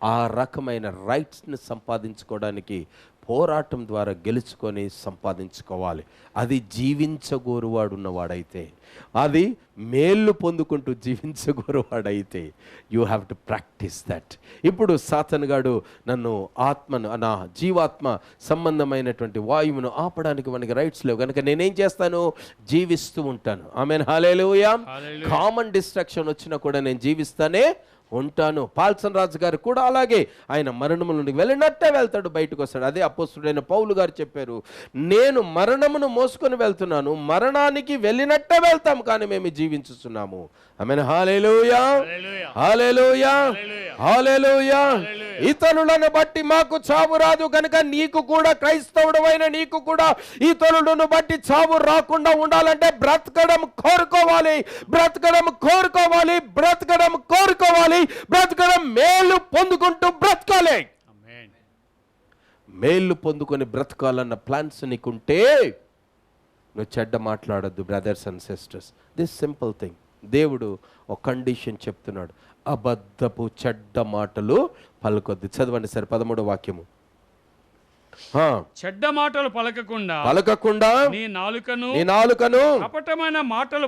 ఆ రకమైన రైట్స్ని సంపాదించుకోవడానికి పోరాటం ద్వారా గెలుచుకొని సంపాదించుకోవాలి. అది జీవించగోరువాడు ఉన్నవాడైతే, అది మేళ్ళు పొందుకుంటూ జీవించగోరువాడైతే you have to practise that. ఇప్పుడు సాతానుగాడు నన్ను ఆత్మను, నా జీవాత్మ సంబంధమైనటువంటి వాయువును ఆపడానికి మనకి రైట్స్ లేవు కనుక నేనేం చేస్తాను, జీవిస్తూ ఉంటాను. ఆమేన్, హల్లెలూయా. కామన్ డిస్ట్రాక్షన్ వచ్చినా కూడా నేను జీవిస్తానే ఉంటాను. పాల్సన్ రాజు గారు కూడా అలాగే, ఆయన మరణము నుండి వెళ్ళినట్టే వెళ్తాడు, బయటకు వస్తాడు. అదే అపోస్తుడైన పౌలు గారు చెప్పారు, నేను మరణమును మోసుకొని వెళ్తున్నాను, మరణానికి వెళ్ళినట్టే వెళ్తాం కానీ మేము జీవించుతున్నాము. ఆమేన్, హల్లెలూయా, హల్లెలూయా, హల్లెలూయా. ఇతరులను బట్టి మాకు చావు రాదు కనుక నీకు కూడా, క్రైస్తవుడైన నీకు కూడా ఇతరులను బట్టి చావు రాకుండా ఉండాలంటే బ్రతకడం కోరుకోవాలి, బ్రతకడం కోరుకోవాలి, బ్రతకడం కోరుకోవాలి, బ్రతకడం మేలు పొందుకుంటూ బ్రతకాలి. మేలు పొందుకొని బ్రతకాలన్న ప్లాన్స్ నీకుంటే నువ్వు చెడ్డ మాట్లాడద్దు. Brothers and sisters, this simple thing. దేవుడు ఒక కండిషన్ చెప్తున్నాడు, అబద్ధపు చెడ్డ మాటలు పలకొద్దు. చదవండి సార్ 13వ వాక్యము. చెడ్డ మాటలు పలకకుండా నీ నాలుకను కపటమైన మాటలు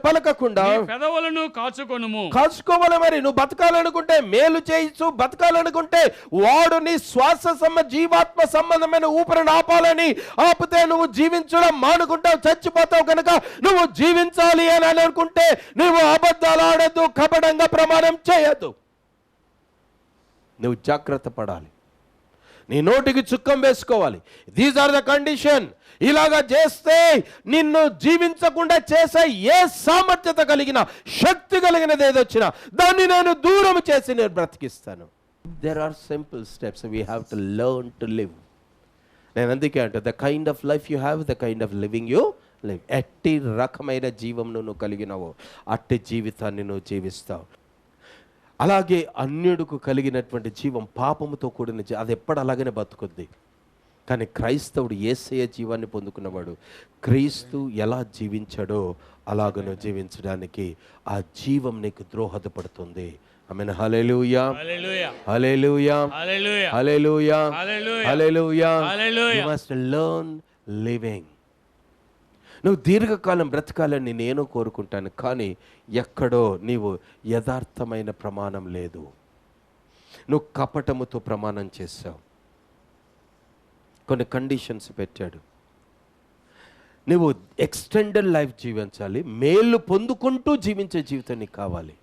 పలకకుండా పెదవులను కాచుకోవాలి. మరి నువ్వు బతకాలనుకుంటే, మేలు చేయొచ్చు, బతకాలనుకుంటే వాడు నీ జీవాత్మ సంబంధమైన ఊపిరిని ఆపితే నువ్వు జీవించడం మానుకుంటావు, చచ్చిపోతావు. కనుక నువ్వు జీవించాలి అని అనుకుంటే నువ్వు అబద్ధాలు ఆడద్దు, కపటంగా ప్రమాణం చేయొద్దు. నువ్వు జాగ్రత్త పడాలి, నీ నోటికి చుక్కం వేసుకోవాలి. These are the condition. ఇలాగా చేస్తే నిన్ను జీవించకుండా చేసే ఏ సామర్థ్యత కలిగిన, శక్తి కలిగినది ఏదొచ్చినా దాన్ని నేను దూరం చేసి నేను బ్రతికిస్తాను. There are simple steps we have to learn to live. నేను అందుకే అంటే the kind of life you have, the kind of living you live. ఎట్టి రకమైన జీవం నువ్వు కలిగినవో అట్టి జీవితాన్ని నువ్వు జీవిస్తావు. అలాగే అన్యుడుకు కలిగినటువంటి జీవం పాపముతో కూడిన అది ఎప్పుడు అలాగనే బతుకుద్ది. కానీ క్రైస్తవుడు యేసయ్య జీవాన్ని పొందుకున్నవాడు, క్రీస్తు ఎలా జీవించాడో అలాగను జీవించడానికి ఆ జీవం నీకు ద్రోహదపడుతుంది. ఆమేన్, హల్లెలూయా, హల్లెలూయా, హల్లెలూయా, హల్లెలూయా. You must learn living. నువ్వు దీర్ఘకాలం బ్రతకాలని నేను కోరుకుంటాను, కానీ ఎక్కడో నీవు యథార్థమైన ప్రమాణం లేదు. నువ్వు కపటముతో ప్రమాణం చేశావు, కొన్ని కండిషన్స్ పెట్టాడు. నువ్వు ఎక్స్టెండెడ్ లైఫ్ జీవించాలి, మేలు పొందుకుంటూ జీవించే జీవితం నీకు కావాలి.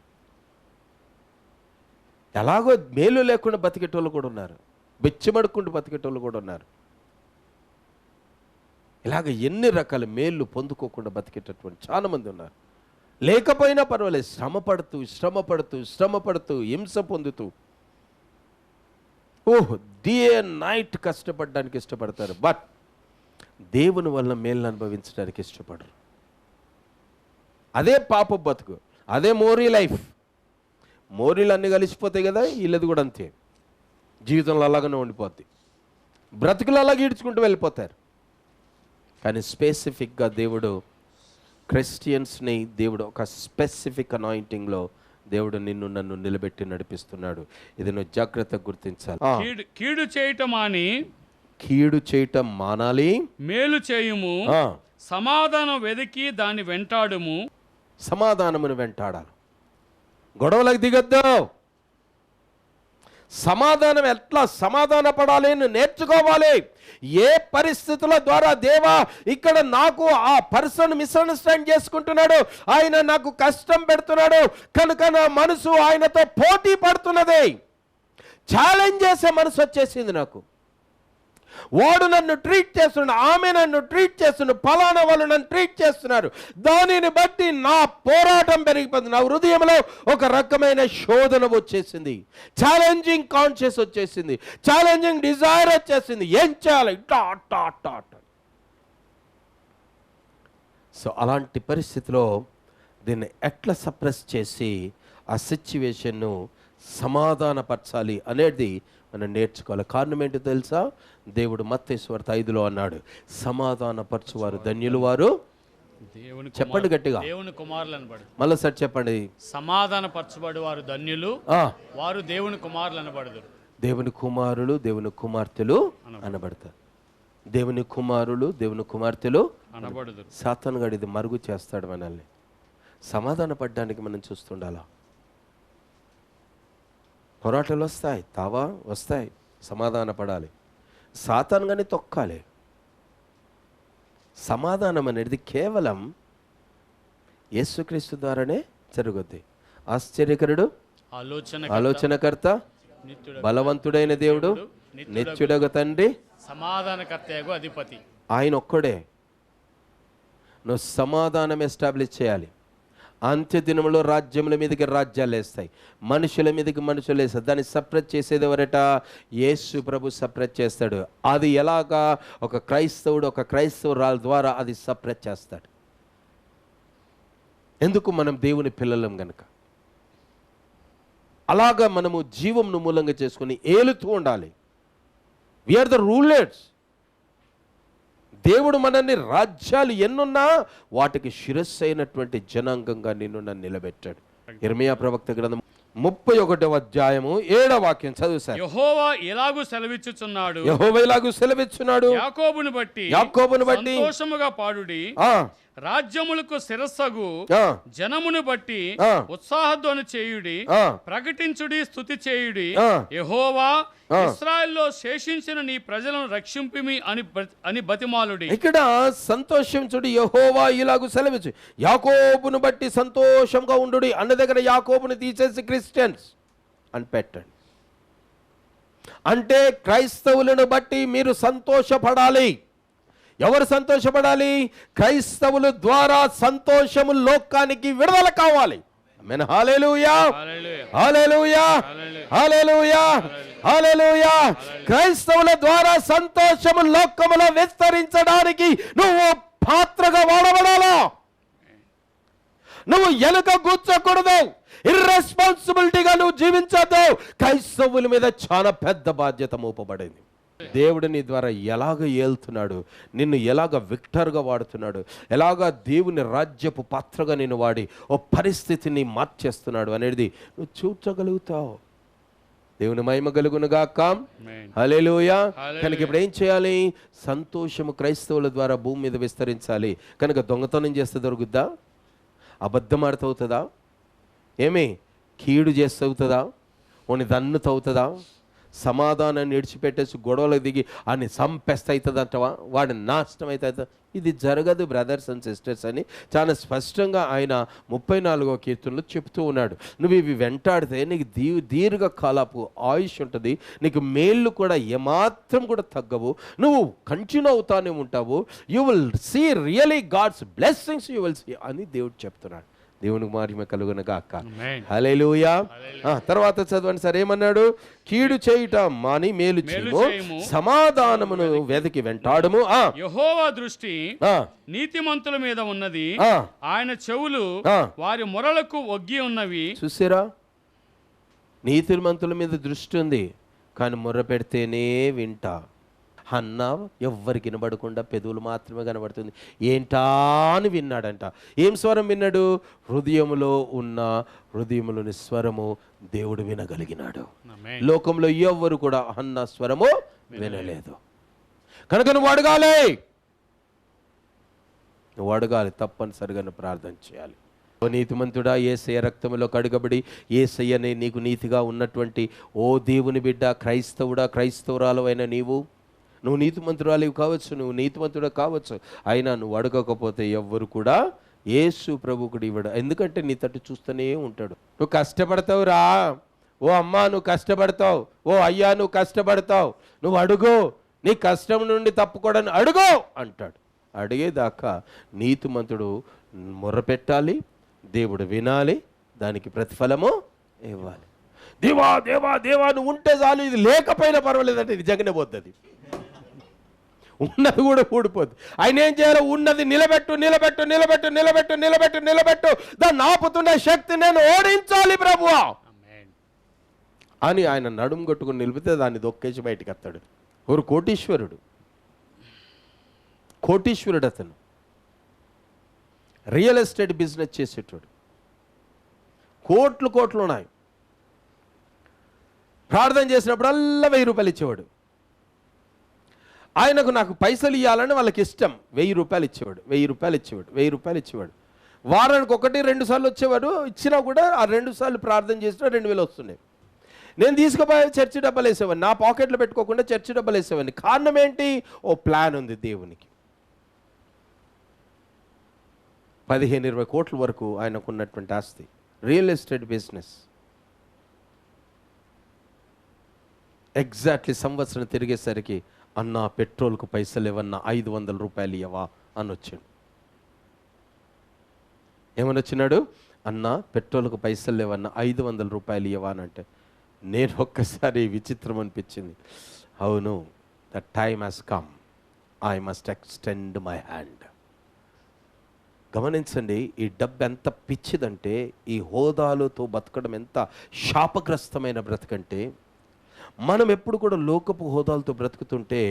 ఎలాగో మేలు లేకుండా బతికేటోళ్ళు కూడా ఉన్నారు, బెచ్చమడుకుంటూ బతికేటోళ్ళు కూడా ఉన్నారు. ఇలాగ ఎన్ని రకాల మేళ్ళు పొందుకోకుండా బతికేటటువంటి చాలా మంది ఉన్నారు. లేకపోయినా పర్వాలేదు, శ్రమపడుతూ హింస పొందుతూ డే నైట్ కష్టపడడానికి ఇష్టపడతారు, బట్ దేవుని వల్ల మేలు అనుభవించడానికి ఇష్టపడరు. అదే పాప బతుకు, అదే మోరీ లైఫ్. మోరీలు అన్నీ కలిసిపోతాయి కదా, వీళ్ళది కూడా అంతే. జీవితంలో అలాగనే ఉండిపోద్ది, బ్రతుకులు అలాగే ఈడ్చుకుంటూ వెళ్ళిపోతారు. కానీ స్పెసిఫిక్గా దేవుడు క్రిస్టియన్స్ని, దేవుడు ఒక స్పెసిఫిక్ అనాయింటింగ్లో దేవుడు నిన్ను నన్ను నిలబెట్టి నడిపిస్తున్నాడు. ఇది నువ్వు జాగ్రత్తగా గుర్తించాలి. కీడు చేయటం మానాలి, మేలు చేయుము, సమాధానం వెతికి దాన్ని వెంటాడుము. సమాధానమును వెంటాడాలి, గొడవలకు దిగద్దు. సమాధానం ఎట్లా సమాధాన పడాలి నేర్చుకోవాలి. ఏ పరిస్థితుల ద్వారా దేవా ఇక్కడ నాకు ఆ పర్సన్ మిస్అండర్స్టాండ్ చేసుకుంటున్నాడు, ఆయన నాకు కష్టం పెడుతున్నాడు కనుక నా మనసు ఆయనతో పోటీ పడుతున్నది, ఛాలెంజ్ చేసే మనసు వచ్చేసింది నాకు. వాడు నన్ను ట్రీట్ చేస్తున్నాడు, ఆమె నన్ను ట్రీట్ చేస్తున్నాడు, ఫలానా వాళ్ళు నన్ను ట్రీట్ చేస్తున్నారు. దానిని బట్టి నా పోరాటం పెరిగిపోతుంది, నా హృదయంలో ఒక రకమైన శోధన వచ్చేసింది, ఛాలెంజింగ్ కాన్షియస్ వచ్చేసింది, ఛాలెంజింగ్ డిజైర్ వచ్చేసింది. ఏం చేయాలి? సో అలాంటి పరిస్థితిలో దీన్ని ఎట్లా సప్రెస్ చేసి ఆ సిచ్యువేషన్ను సమాధానపరచాలి అనేది మనం నేర్చుకోవాలి. కారణం ఏంటో తెలుసా? దేవుడు మత్తయి సువార్త 5లో అన్నాడు, సమాధానపరచువారు ధన్యులు వారు. చెప్పండి గట్టిగా, దేవుని కుమారులు అనబడు. మళ్ళీ సార్ చెప్పండి. సమాధానపరచుబడు వారు ధన్యులు, వారు దేవుని కుమారులు అనబడదు. దేవుని కుమారులు దేవుని కుమార్తెలు అనబడతారు. దేవుని కుమారులు దేవుని కుమార్తెలు అనబడదు. సాతాను గాడు ఇది మరుగు చేస్తాడు మనల్ని. సమాధాన పడడానికి మనం చూస్తుండాలా. పోరాటాలు వస్తాయి, తావా వస్తాయి, సమాధాన పడాలి. సాతాను గాని తొక్కాలి. సమాధానం అనేది కేవలం యేసుక్రీస్తు ద్వారానే జరుగుద్ది. ఆశ్చర్యకరుడు, ఆలోచనకర్త, బలవంతుడైన దేవుడు, నిత్యుడగు తండ్రి, సమాధానకర్తయగు అధిపతి. ఆయన ఒక్కడే. నువ్వు సమాధానం ఎస్టాబ్లిష్ చేయాలి. అంత్య దినములో రాజ్యముల మీదకి రాజ్యాలు వేస్తాయి, మనుషుల మీదకి మనుషులు వేస్తారు. దాన్ని సపరేట్ చేసేది ఎవరట? యేసు ప్రభు సపరేట్ చేస్తాడు. అది ఎలాగా? ఒక క్రైస్తవుడు ఒక క్రైస్తవురాల ద్వారా అది సపరేట్ చేస్తాడు. ఎందుకు? మనం దేవుని పిల్లలం గనుక. అలాగా మనము జీవంను మూలంగా చేసుకుని ఏలుతూ ఉండాలి. We are the rulers. దేవుడు మనల్ని రాజ్యాలు ఎన్నున్నా వాటికి శిరస్సు అయినటువంటి జనాంగంగా నిన్ను నన్ను నిలబెట్టాడు. ఇర్మీయా ప్రవక్త గ్రంథం 31వ అధ్యాయము 7వ వాక్యం చదువు సార్. యెహోవా ఇలాగు సెలవిచ్చుచున్నాడు, యాకోబును బట్టి సంతోషముగా పాడుడి, రాజ్యములకు శిరస్సగు జనమును బట్టి ఉత్సాహధ్వని చేయుడి, ప్రకటించుడి, స్తుతి చేయుడి. యెహోవా ఇశ్రాయేలులో శేషించిన నీ ప్రజలను రక్షింపిమి అని బతిమాలుడి. ఇక్కడ సంతోషించుడి, యెహోవా ఇలాగు సెలవిచ్చు, యాకోబును బట్టి సంతోషంగా ఉండుడి అన్న దగ్గర యాకోబును తీసేసి క్రిస్టియన్స్ అని పెట్టండి. అంటే క్రైస్తవులను బట్టి మీరు సంతోషపడాలి. ఎవరు సంతోషపడాలి? క్రైస్తవుల ద్వారా సంతోషము లోకానికి విడుదల కావాలి. ఆమేన్. హల్లెలూయా, హల్లెలూయా, హల్లెలూయా, హల్లెలూయా. క్రైస్తవుల ద్వారా సంతోషము లోకములో విస్తరించడానికి నువ్వు పాత్రగా వాడబడాలా. నువ్వు ఎలుక కూర్చోకూడదు, ఇర్రెస్పాన్సిబిలిటీగా నువ్వు జీవించద్దు. క్రైస్తవుల మీద చాలా పెద్ద బాధ్యత మోపబడింది. దేవుడు నీ ద్వారా ఎలాగ ఏలుతున్నాడు, నిన్ను ఎలాగ విక్టర్గా వాడుతున్నాడు, ఎలాగ దేవుని రాజ్యపు పాత్రగా నిన్ను వాడి ఓ పరిస్థితిని మార్చేస్తున్నాడు అనేది నువ్వు చూచగలుగుతావు. దేవుని మహిమ కలుగునుగాక. హల్లెలూయా. కనుక ఇప్పుడు ఏం చేయాలి? సంతోషము క్రైస్తవుల ద్వారా భూమి మీద విస్తరించాలి. కనుక దొంగతనం చేస్తే దొరుకుద్దా? అబద్ధం ఆడుతవుతుందా? ఏమి కీడు చేస్తే అవుతుందా? ఓని దన్నుత అవుతుందా? సమాధానాన్ని విడిచిపెట్టేసి గొడవలు దిగి అని సంపెస్త అవుతుంది అంటవా? వాడి నాశనం అవుతుంది. ఇది జరగదు బ్రదర్స్ అండ్ సిస్టర్స్ అని చాలా స్పష్టంగా ఆయన 34వ కీర్తనలో చెప్తూ ఉన్నాడు. నువ్వు ఇవి వెంటాడితే నీకు దీర్ఘకాలపు ఆయుష్ ఉంటుంది, నీకు మేళ్ళు కూడా ఏమాత్రం కూడా తగ్గవు, నువ్వు కంటిన్యూ అవుతానే ఉంటావు. You will see really God's blessings you will see అని దేవుడు చెప్తున్నాడు. దేవునికి మహిమ కలుగునుగాక. హల్లెలూయా. తర్వాత చదవండి సార్. ఏమన్నాడు? కీడు చేయుట మాని మేలు చేయము, సమాధానమును వెతికి వెంటాడము. యెహోవా దృష్టి నీతిమంతుల మీద ఉన్నది, ఆయన చెవులు వారి మొరలకు ఒగ్గి ఉన్నవి. చూసారా? నీతిమంతుల మీద దృష్టి ఉంది, కానీ మొర్ర పెడితేనే వింటా. అన్నా ఎవ్వరికి వినబడకుండా పెదవులు మాత్రమే కనబడుతుంది. ఏంటా అని విన్నాడంట. ఏం స్వరం విన్నాడు? హృదయములోని స్వరము దేవుడు వినగలిగినాడు. లోకంలో ఎవ్వరు కూడా అన్న స్వరము వినలేదు. కనుక నువ్వు అడగాలి, తప్పనిసరిగా ప్రార్థన చేయాలి. ఓ నీతిమంతుడా, యేసయ్య రక్తములో కడుగబడి యేసయ్యనే నీకు నీతిగా ఉన్నటువంటి ఓ దేవుని బిడ్డ, క్రైస్తవుడా, క్రైస్తవురాలు అయిన నువ్వు నీతిమంతురాలివి కావచ్చు, నువ్వు నీతిమంతుడా కావచ్చు, అయినా నువ్వు అడగకపోతే ఎవ్వరు కూడా యేసు ప్రభువుకు ఇవ్వడు. ఎందుకంటే నీ తట్టు చూస్తూనే ఉంటాడు. నువ్వు కష్టపడతావురా, ఓ అమ్మా నువ్వు కష్టపడతావు, ఓ అయ్యా నువ్వు కష్టపడతావు, నువ్వు అడుగు, నీ కష్టం నుండి తప్పుకోవడానికి అడుగు అంటాడు. అడిగేదాకా నీతిమంతుడు మొర్రపెట్టాలి, దేవుడు వినాలి, దానికి ప్రతిఫలము ఇవ్వాలి. దేవా దేవా దేవా నువ్వు ఉంటే చాలు, ఇది లేకపోయినా పర్వాలేదంటే ఇది జగనే పోతుంది, ఉన్నది కూడా ఊడిపోద్ది. ఆయన ఏం చేయాలి? ఉన్నది నిలబెట్టు నిలబెట్టు నిలబెట్టు నిలబెట్టు నిలబెట్టు నిలబెట్టు, దాన్ని ఆపుతున్న శక్తి నేను ఓడించాలి ప్రభువా అని ఆయన నడుము కొట్టుకుని నిలిపితే దాన్ని దొక్కేసి బయటికి వస్తాడు. ఒక కోటీశ్వరుడు అతను రియల్ ఎస్టేట్ బిజినెస్ చేసేటోడు. కోట్లు ఉన్నాయి. ప్రార్థన చేసినప్పుడల్లా 1000 రూపాయలు ఇచ్చేవాడు. ఆయనకు నాకు పైసలు ఇవ్వాలని వాళ్ళకి ఇష్టం. 1000 రూపాయలు ఇచ్చేవాడు, 1000 రూపాయలు ఇచ్చేవాడు, 1000 రూపాయలు ఇచ్చేవాడు. వారానికి 1-2 సార్లు వచ్చేవాడు. ఇచ్చినా కూడా ఆ 2 సార్లు ప్రార్థన చేసినా 2000 వస్తున్నాయి. నేను తీసుకుపోయి చర్చి డబ్బాలు వేసేవాడిని, నా పాకెట్లో పెట్టుకోకుండా చర్చి డబ్బాలు వేసేవాడిని. కారణం ఏంటి? ఓ ప్లాన్ ఉంది దేవునికి. 15-20 కోట్ల వరకు ఆయనకు ఉన్నటువంటి ఆస్తి, రియల్ ఎస్టేట్ బిజినెస్. ఎగ్జాక్ట్లీ సంవత్సరం తిరిగేసరికి, అన్న పెట్రోల్కు పైసలు ఇవ్వన్నా 500 రూపాయలు ఇవ్వవా అని వచ్చాడు. ఏమని వచ్చినాడు? అన్న పెట్రోల్కు పైసలు ఇవ్వన్నా 500 రూపాయలు ఇవ్వవా అని అంటే, నేను ఒక్కసారి విచిత్రం అనిపించింది. అవును, the time has come, I must extend my hand. గమనించండి, ఈ డబ్బు ఎంత పిచ్చిదంటే, ఈ హోదాలతో బతకడం ఎంత శాపగ్రస్తమైన బ్రతకంటే, మనం ఎప్పుడు కూడా లోకపు హోదాలతో బ్రతుకుతుంటే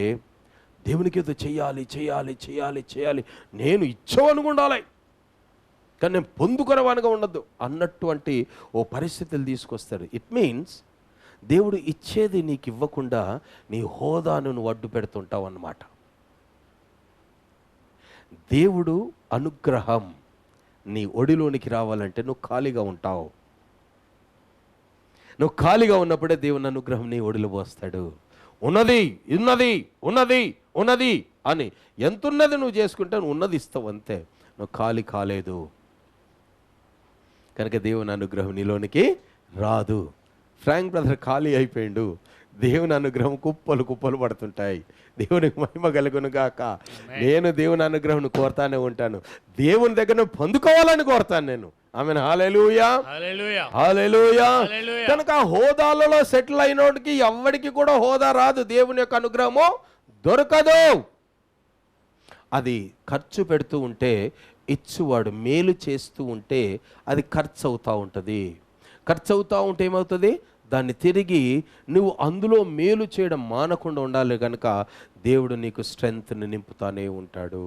దేవునికి ఏదో చేయాలి చేయాలి చేయాలి చేయాలి, నేను ఇచ్చేవానుగా ఉండాలి కానీ నేను పొందుకొనవానుగా ఉండద్దు అన్నటువంటి ఓ పరిస్థితులు తీసుకొస్తాడు. ఇట్ మీన్స్ దేవుడు ఇచ్చేది నీకు ఇవ్వకుండా నీ హోదాను నువ్వు అడ్డు పెడుతుంటావు అన్నమాట. దేవుడు అనుగ్రహం నీ ఒడిలోనికి రావాలంటే నువ్వు ఖాళీగా ఉంటావు. నువ్వు ఖాళీగా ఉన్నప్పుడే దేవుని అనుగ్రహం నీ ఒడిలో పోస్తాడు. ఉన్నది ఉన్నది ఉన్నది ఉన్నది అని ఎంతున్నది నువ్వు చేసుకుంటే నువ్వు ఉన్నది ఇస్తావు, అంతే. నువ్వు ఖాళీ కాలేదు కనుక దేవుని అనుగ్రహం నీలోనికి రాదు. ఫ్రాంక్ బ్రదర్ ఖాళీ అయిపోయిండు, దేవుని అనుగ్రహం కుప్పలు కుప్పలు పడుతుంటాయి. దేవునికి మహిమ కలుగును గాక. నేను దేవుని అనుగ్రహం కోరుతానే ఉంటాను, దేవుని దగ్గర పొందుకోవాలని కోరుతాను నేను. ఆమెన్. హల్లెలూయా, హల్లెలూయా. కనుక హోదాలలో సెటిల్ అయినోడికి ఎవరికి కూడా హోదా రాదు, దేవుని యొక్క అనుగ్రహము దొరకదు. అది ఖర్చు పెడుతూ ఉంటే, ఇచ్చువాడు మేలు చేస్తూ ఉంటే అది ఖర్చు అవుతూ ఉంటుంది. ఖర్చు అవుతూ ఉంటే ఏమవుతుంది? దాన్ని తిరిగి నువ్వు అందులో మేలు చేయడం మానకుండా ఉండాలి కనుక దేవుడు నీకు స్ట్రెంగ్త్ని నింపుతానే ఉంటాడు.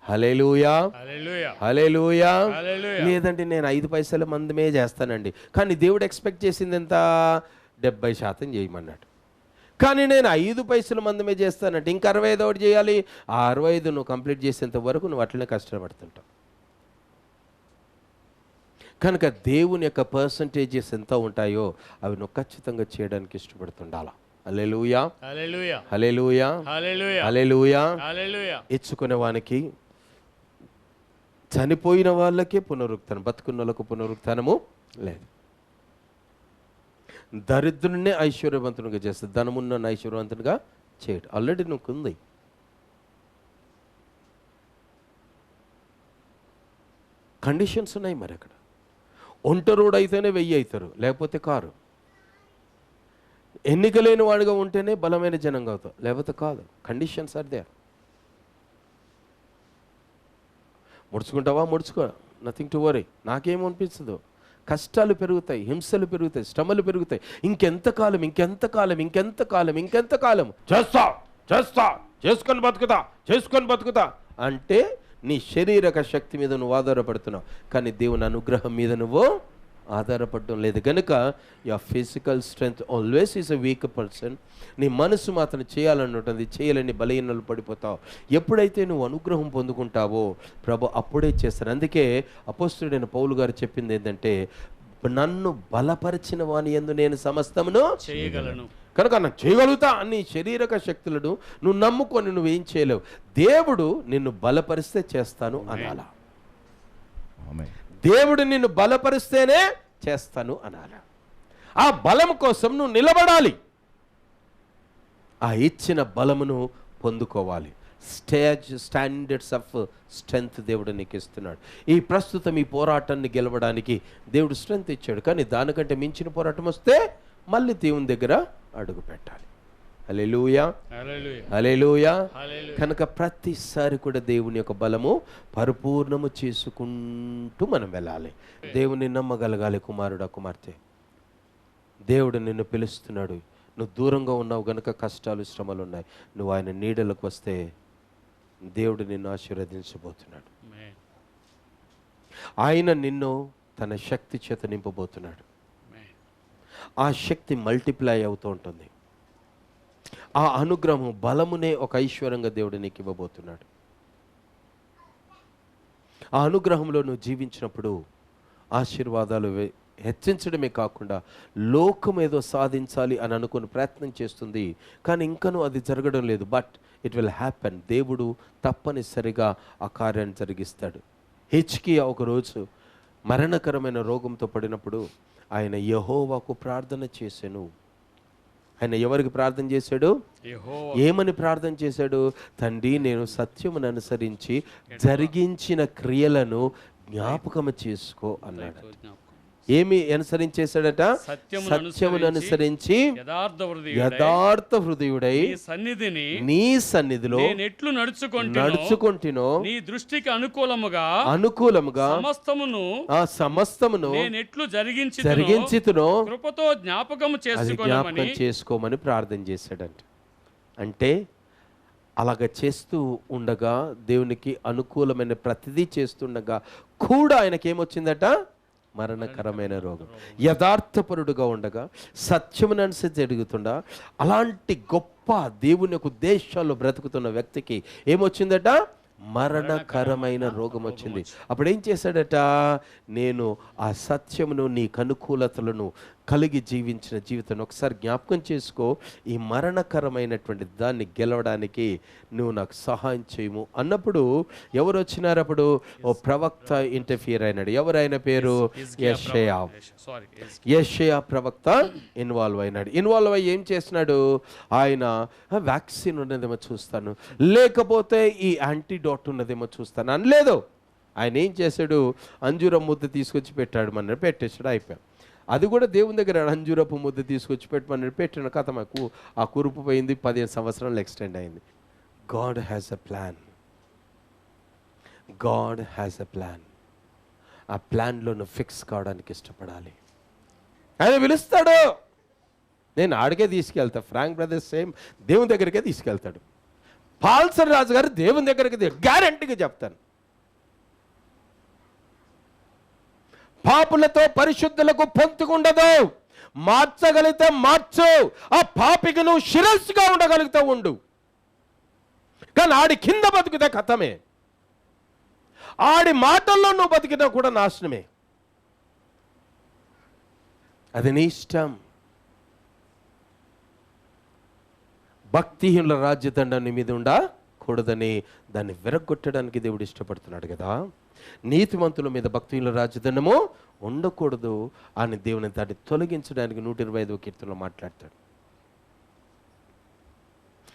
హల్లెలూయా, హల్లెలూయా. లేదంటే నేను 5 పైసల మందమే చేస్తానండి, కానీ దేవుడు ఎక్స్పెక్ట్ చేసింది ఎంత? 70% చేయమన్నాడు. కానీ నేను 5 పైసల మందమే చేస్తానంటే ఇంకా 65 ఒకటి చేయాలి. ఆ 65 నువ్వు కంప్లీట్ చేసేంత వరకు నువ్వు అట్లనే కష్టపడుతుంటావు. కనుక దేవుని యొక్క పర్సంటేజెస్ ఎంత ఉంటాయో అవి నువ్వు ఖచ్చితంగా చేయడానికి ఇష్టపడుతుండాలా. హల్లెలూయా, హల్లెలూయా, హల్లెలూయా. ఇచ్చుకునే వానికి, చనిపోయిన వాళ్ళకే పునరుత్థానం, బతుకున్న వాళ్ళకు పునరుత్థానము లేదు. దరిద్రుడినే ఐశ్వర్యవంతునిగా చేస్తుంది, ధనమున్న ఐశ్వర్యవంతునిగా చేయడు. ఆల్రెడీ నువ్వు ఉంది. కండిషన్స్ ఉన్నాయి మరి అక్కడ. ఒంటరోడు అయితేనే 1000 అవుతారు, లేకపోతే కారు. ఎన్నిక లేని వాడిగా ఉంటేనే బలమైన జనంగా అవుతావు, లేకపోతే కాదు. Conditions are there. ముడుచుకుంటావా? ముడుచుకో, నథింగ్ టు వరీ. నాకేమనిపించదు. కష్టాలు పెరుగుతాయి, హింసలు పెరుగుతాయి, శ్రమలు పెరుగుతాయి. ఇంకెంతకాలం ఇంకెంతకాలం ఇంకెంతకాలం ఇంకెంతకాలం చేస్తా చేస్తా చేసుకొని బతుకుతా చేసుకొని బతుకుతా అంటే నీ శారీరక శక్తి మీద నువ్వు ఆధారపడుతున్నావు, కానీ దేవుని అనుగ్రహం మీద నువ్వు ఆధారపడడం లేదు. కనుక your physical strength always is a week person. నీ మనసు మాత్రం చేయాలని ఉంటుంది, చేయలేని బలహీనలు పడిపోతావు. ఎప్పుడైతే నువ్వు అనుగ్రహం పొందుకుంటావో ప్రభు అప్పుడే చేస్తారు. అందుకే అపోస్తలుడైన పౌలు గారు చెప్పింది ఏంటంటే, నన్ను బలపరిచిన వాని యందు నేను సమస్తమును చేయగలను. కనుక నేను చేయగలుగుతా అని శారీరక శక్తులను నువ్వు నమ్ముకొని నువ్వేం చేయలేవు. దేవుడు నిన్ను బలపరిస్తే చేస్తాను అనాలా. దేవుడు నిన్ను బలపరిస్తేనే చేస్తాను అనాలా. ఆ బలం కోసం నువ్వు నిలబడాలి, ఆ ఇచ్చిన బలమును పొందుకోవాలి. స్టాండర్డ్స్ ఆఫ్ స్ట్రెంగ్త్ దేవుడు నీకు ఇస్తున్నాడు. ఈ ప్రస్తుతం ఈ పోరాటాన్ని గెలవడానికి దేవుడు స్ట్రెంగ్త్ ఇచ్చాడు, కానీ దానికంటే మించిన పోరాటం వస్తే మళ్ళీ దేవుని దగ్గర అడుగు పెట్టాలి. హల్లెలూయా, హల్లెలూయా. కనుక ప్రతిసారి కూడా దేవుని యొక్క బలము పరిపూర్ణము చేసుకుంటూ మనం వెళ్ళాలి. దేవుని నమ్మగలగాలి. కుమారుడా, కుమార్తె, దేవుడు నిన్ను పిలుస్తున్నాడు. నువ్వు దూరంగా ఉన్నావు గనుక కష్టాలు శ్రమలు ఉన్నాయి. నువ్వు ఆయన నీడలకు వస్తే దేవుడు నిన్ను ఆశీర్వదించబోతున్నాడు. ఆయన నిన్ను తన శక్తి చేత నింపబోతున్నాడు. ఆ శక్తి మల్టిప్లై అవుతూ ఉంటుంది. ఆ అనుగ్రహం బలమునే ఒక ఐశ్వర్యంగా దేవుడు నీకు ఇవ్వబోతున్నాడు. ఆ అనుగ్రహంలో నువ్వు జీవించినప్పుడు ఆశీర్వాదాలు హెచ్చించడమే కాకుండా లోకం ఏదో సాధించాలి అని అనుకుని ప్రయత్నం చేస్తుంది, కానీ ఇంకనూ అది జరగడం లేదు. But it will happen. దేవుడు తప్పనిసరిగా ఆ కార్యాన్ని జరిగిస్తాడు. హిజ్కియా ఒకరోజు మరణకరమైన రోగంతో పడినప్పుడు ఆయన యెహోవాకు ప్రార్థన చేసెను. ఆయన ఎవరికి ప్రార్థన చేశాడు? ఏమని ప్రార్థన చేశాడు? తండ్రి, నేను సత్యమును అనుసరించి జరిగించిన క్రియలను జ్ఞాపకము చేసుకో అన్నాడు. ఏమి అనుసరించేశాడట? సత్యమును అనుసరించి యథార్థ హృదయుడై నీ సన్నిధిలో నడుచుకుంటునో నీ దృష్టికి అనుకూలముగా సమస్తమును నేనెట్లు జరిగించుతునో కృపతో జ్ఞాపకం చేసుకోమని ప్రార్థన చేశాడంట. అంటే అలాగ చేస్తూ ఉండగా, దేవునికి అనుకూలమైన ప్రతిదీ చేస్తుండగా కూడా ఆయనకేమొచ్చిందట? మరణకరమైన రోగం. యథార్థపరుడుగా ఉండగా, సత్యమును అనుసరించి జరుగుతుండా, అలాంటి గొప్ప దేవుని యొక్క ఉద్దేశాల్లో బ్రతుకుతున్న వ్యక్తికి ఏమొచ్చిందట? మరణకరమైన రోగం వచ్చింది. అప్పుడు ఏం చేశాడట? నేను ఆ సత్యమును, నీకు అనుకూలతలను కలిగి జీవించిన జీవితాన్ని ఒకసారి జ్ఞాపకం చేసుకో. ఈ మరణకరమైనటువంటి దాన్ని గెలవడానికి నువ్వు నాకు సహాయం చేయము అన్నప్పుడు ఎవరు వచ్చినారు? అప్పుడు ఓ ప్రవక్త ఇంటర్ఫియర్ అయినాడు. ఎవరైన పేరు? యెషయా ప్రవక్త ఇన్వాల్వ్ అయినాడు. ఇన్వాల్వ్ అయ్యి ఏం చేసినాడు? ఆయన వ్యాక్సిన్ ఉన్నదేమో చూస్తాను, లేకపోతే ఈ యాంటీడాట్ ఉన్నదేమో చూస్తాను అనలేదు. ఆయన ఏం చేశాడు? అంజూరం ముద్ద తీసుకొచ్చి పెట్టాడు, మన పెట్టేసాడు, అయిపోయాం. అది కూడా దేవుని దగ్గర అంజూరపు ముద్ద తీసుకొచ్చి పెట్టమని పెట్టిన కథ మాకు ఆ కురుపు పోయింది. 15 సంవత్సరాలు ఎక్స్టెండ్ అయింది. God has a plan. God has a plan. ఆ ప్లాన్లో నువ్వు ఫిక్స్ కావడానికి ఇష్టపడాలి. ఆయన పిలుస్తాడు, నేను ఆడికే తీసుకెళ్తా. ఫ్రాంక్ బ్రదర్స్ సేమ్ దేవుని దగ్గరికే తీసుకెళ్తాడు. పాల్సర్ రాజు గారు దేవుని దగ్గరికి గ్యారంటీగా చెప్తాను. పాపులతో పరిశుద్ధులకు పొందుకుండదు. మార్చగలిగితే మార్చు, ఆ పాపికి నువ్వు శిరస్సుగా ఉండగలిగితే ఉండు. కానీ ఆడి కింద బతికితే కథమే. ఆడి మాటల్లో నువ్వు బతికినా కూడా నాశనమే. అది నీ ఇష్టం. భక్తిహీనుల రాజ్యదండం నీ మీద ఉండకూడదని దాన్ని విరగొట్టడానికి దేవుడు ఇష్టపడుతున్నాడు కదా. నీతిమంతుల మీద భక్తిహీనుల రాజ్యదండము ఉండకూడదు అని దేవుని దాన్ని తొలగించడానికి 125వ కీర్తనలో మాట్లాడతాడు.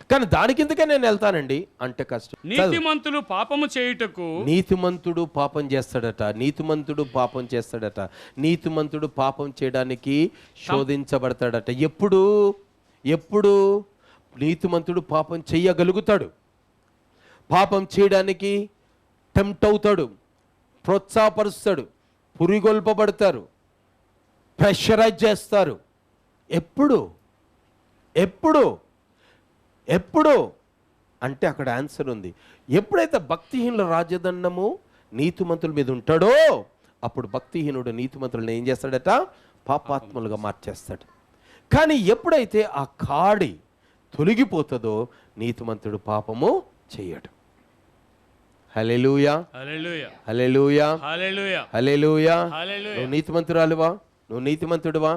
కానీ దాని కిందకే నేను వెళ్తానండి అంటే కష్టం. నీతిమంతులు పాపము చేయుటకు నీతిమంతుడు పాపం చేస్తాడట. నీతిమంతుడు పాపం చేస్తాడట. నీతిమంతుడు పాపం చేయడానికి శోధించబడతాడట. ఎప్పుడు నీతిమంతుడు పాపం చెయ్యగలుగుతాడు. పాపం చేయడానికి టెంప్ట్ అవుతాడు, ప్రోత్సాహపరుస్తాడు, పురిగొల్పబడతారు, ప్రెషరైజ్ చేస్తారు. ఎప్పుడు అంటే అక్కడ ఆన్సర్ ఉంది. ఎప్పుడైతే భక్తిహీనుల రాజదండము నీతిమంతుల మీద ఉంటాడో అప్పుడు భక్తిహీనుడు నీతిమంతులను ఏం చేస్తాడట? పాపాత్ములుగా మార్చేస్తాడు. కానీ ఎప్పుడైతే ఆ కాడి తొలగిపోతుందో నీతిమంతుడు పాపము చేయడు. హల్లెలూయా, హల్లెలూయా, హల్లెలూయా. నువ్వు నీతిమంతురాలువా? నువ్వు నీతిమంతుడువా?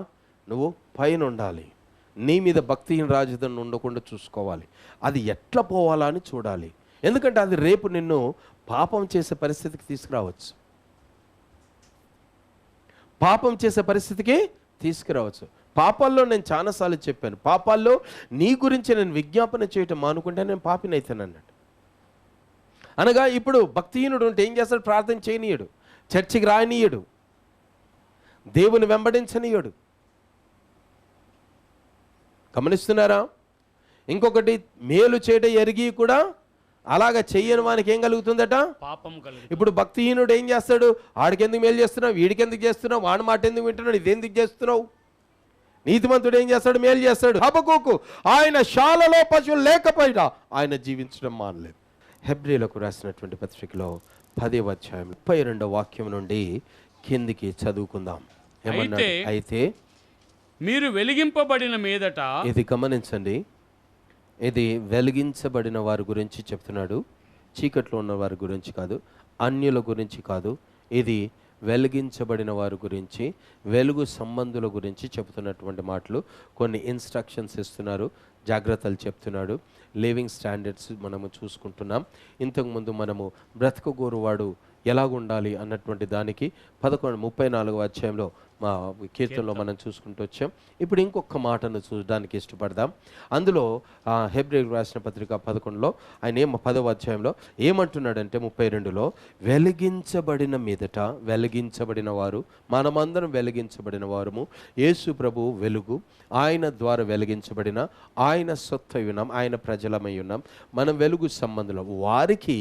నువ్వు పైన ఉండాలి. నీ మీద భక్తిహీన రాజధాని ఉండకుండా చూసుకోవాలి. అది ఎట్లా పోవాలా అని చూడాలి. ఎందుకంటే అది రేపు నిన్ను పాపం చేసే పరిస్థితికి తీసుకురావచ్చు. పాపాల్లో నేను చాలాసార్లు చెప్పాను, పాపాల్లో నీ గురించి నేను విజ్ఞాపన చేయటం మానుకుంటే నేను పాపినైతాను అన్నాడు. అనగా ఇప్పుడు భక్తిహీనుడు ఉంటే ఏం చేస్తాడు? ప్రార్థన చేయనీయడు, చర్చికి రానియడు, దేవుని వెంబడించనీయడు. గమనిస్తున్నారా? ఇంకొకటి, మేలు చేయడం ఎరిగి కూడా అలాగా చెయ్యని వానికి ఏం కలుగుతుందట? పాపం. ఇప్పుడు భక్తిహీనుడు ఏం చేస్తాడు? ఆడికెందుకు మేలు చేస్తున్నావు, వీడికెందుకు చేస్తున్నావు, వాడి మాట ఎందుకు వింటున్నాడు, ఇదెందుకు చేస్తున్నావు? నీతిమంతుడు ఏం చేస్తాడు? మేలు చేస్తాడు. హబక్కూకు ఆయన శాలలో పశువులు లేకపోయినా ఆయన జీవించడం మానలేదు. హెబ్రీలకు రాసినటువంటి పత్రికలో 10వ అధ్యాయం 32వ వాక్యం నుండి కిందికి చదువుకుందాం. ఏమన్నాడు? అయితే మీరు వెలిగింపబడిన మీదట. ఇది గమనించండి, ఇది వెలిగించబడిన వారి గురించి చెప్తున్నాడు, చీకట్లో ఉన్న వారి గురించి కాదు, అన్యుల గురించి కాదు. ఇది వెలిగించబడిన వారి గురించి, వెలుగు సంబంధుల గురించి చెప్తున్నటువంటి మాటలు. కొన్ని ఇన్స్ట్రక్షన్స్ ఇస్తున్నారు, జాగ్రత్తలు చెప్తున్నాడు. లివింగ్ స్టాండర్డ్స్ మనము చూసుకుంటున్నాం. ఇంతకుముందు మనము బ్రతకగోరువాడు ఎలాగుండాలి అన్నటువంటి దానికి 34వ అధ్యాయంలో మా కీర్తనలో మనం చూసుకుంటూ వచ్చాం. ఇప్పుడు ఇంకొక మాటను చూడడానికి ఇష్టపడదాం. అందులో హెబ్రీయులకు రాసిన పత్రిక 11లో ఆయన 10వ అధ్యాయంలో ఏమంటున్నాడంటే 32లో, వెలిగించబడిన మీదట, వెలిగించబడిన వారు, మనమందరం వెలిగించబడిన వారము, యేసు ప్రభు వెలుగు, ఆయన ద్వారా వెలిగించబడిన, ఆయన సొత్తై ఉన్నాం, ఆయన ప్రజలమై ఉన్నాం, మనం వెలుగు సంబంధంలో వారికి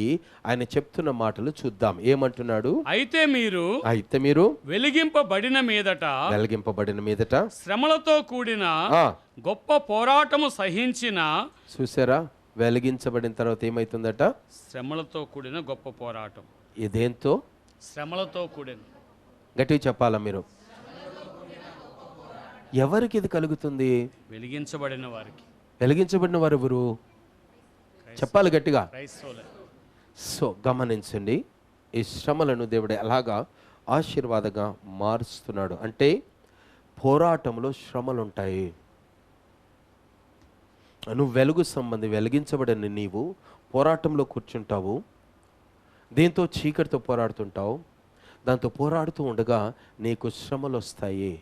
ఆయన చెప్తున్న మాటలు చూద్దాం. ఏమంటున్నాడు? అయితే మీరు వెలిగింపబడిన మీదట శ్రమలతో కూడిన గొప్ప పోరాటము సహించిన. చూసారా, వెలిగించబడిన తర్వాత ఏమైతుందట? శ్రమలతో కూడిన గొప్ప పోరాటం. ఇదేంతో? శ్రమలతో కూడిన. గట్టిగా చెప్పాలా మీరు? ఎవరికి ఇది కలుగుతుంది? వెలిగించబడిన వారికి. వెలిగించబడిన వారు ఎవరు చెప్పాలి గట్టిగా. సో గమనించండి, ఈ శ్రమలను దేవుడు ఎలాగా ఆశీర్వాదంగా మారుస్తున్నాడు అంటే, పోరాటంలో శ్రమలు ఉంటాయి. నువ్వు వెలుగు సంబంధి, వెలిగించబడిన నీవు పోరాటంలో కూర్చుంటావు, దీంతో చీకటితో పోరాడుతుంటావు. దాంతో పోరాడుతూ ఉండగా నీకు శ్రమలు వస్తాయి.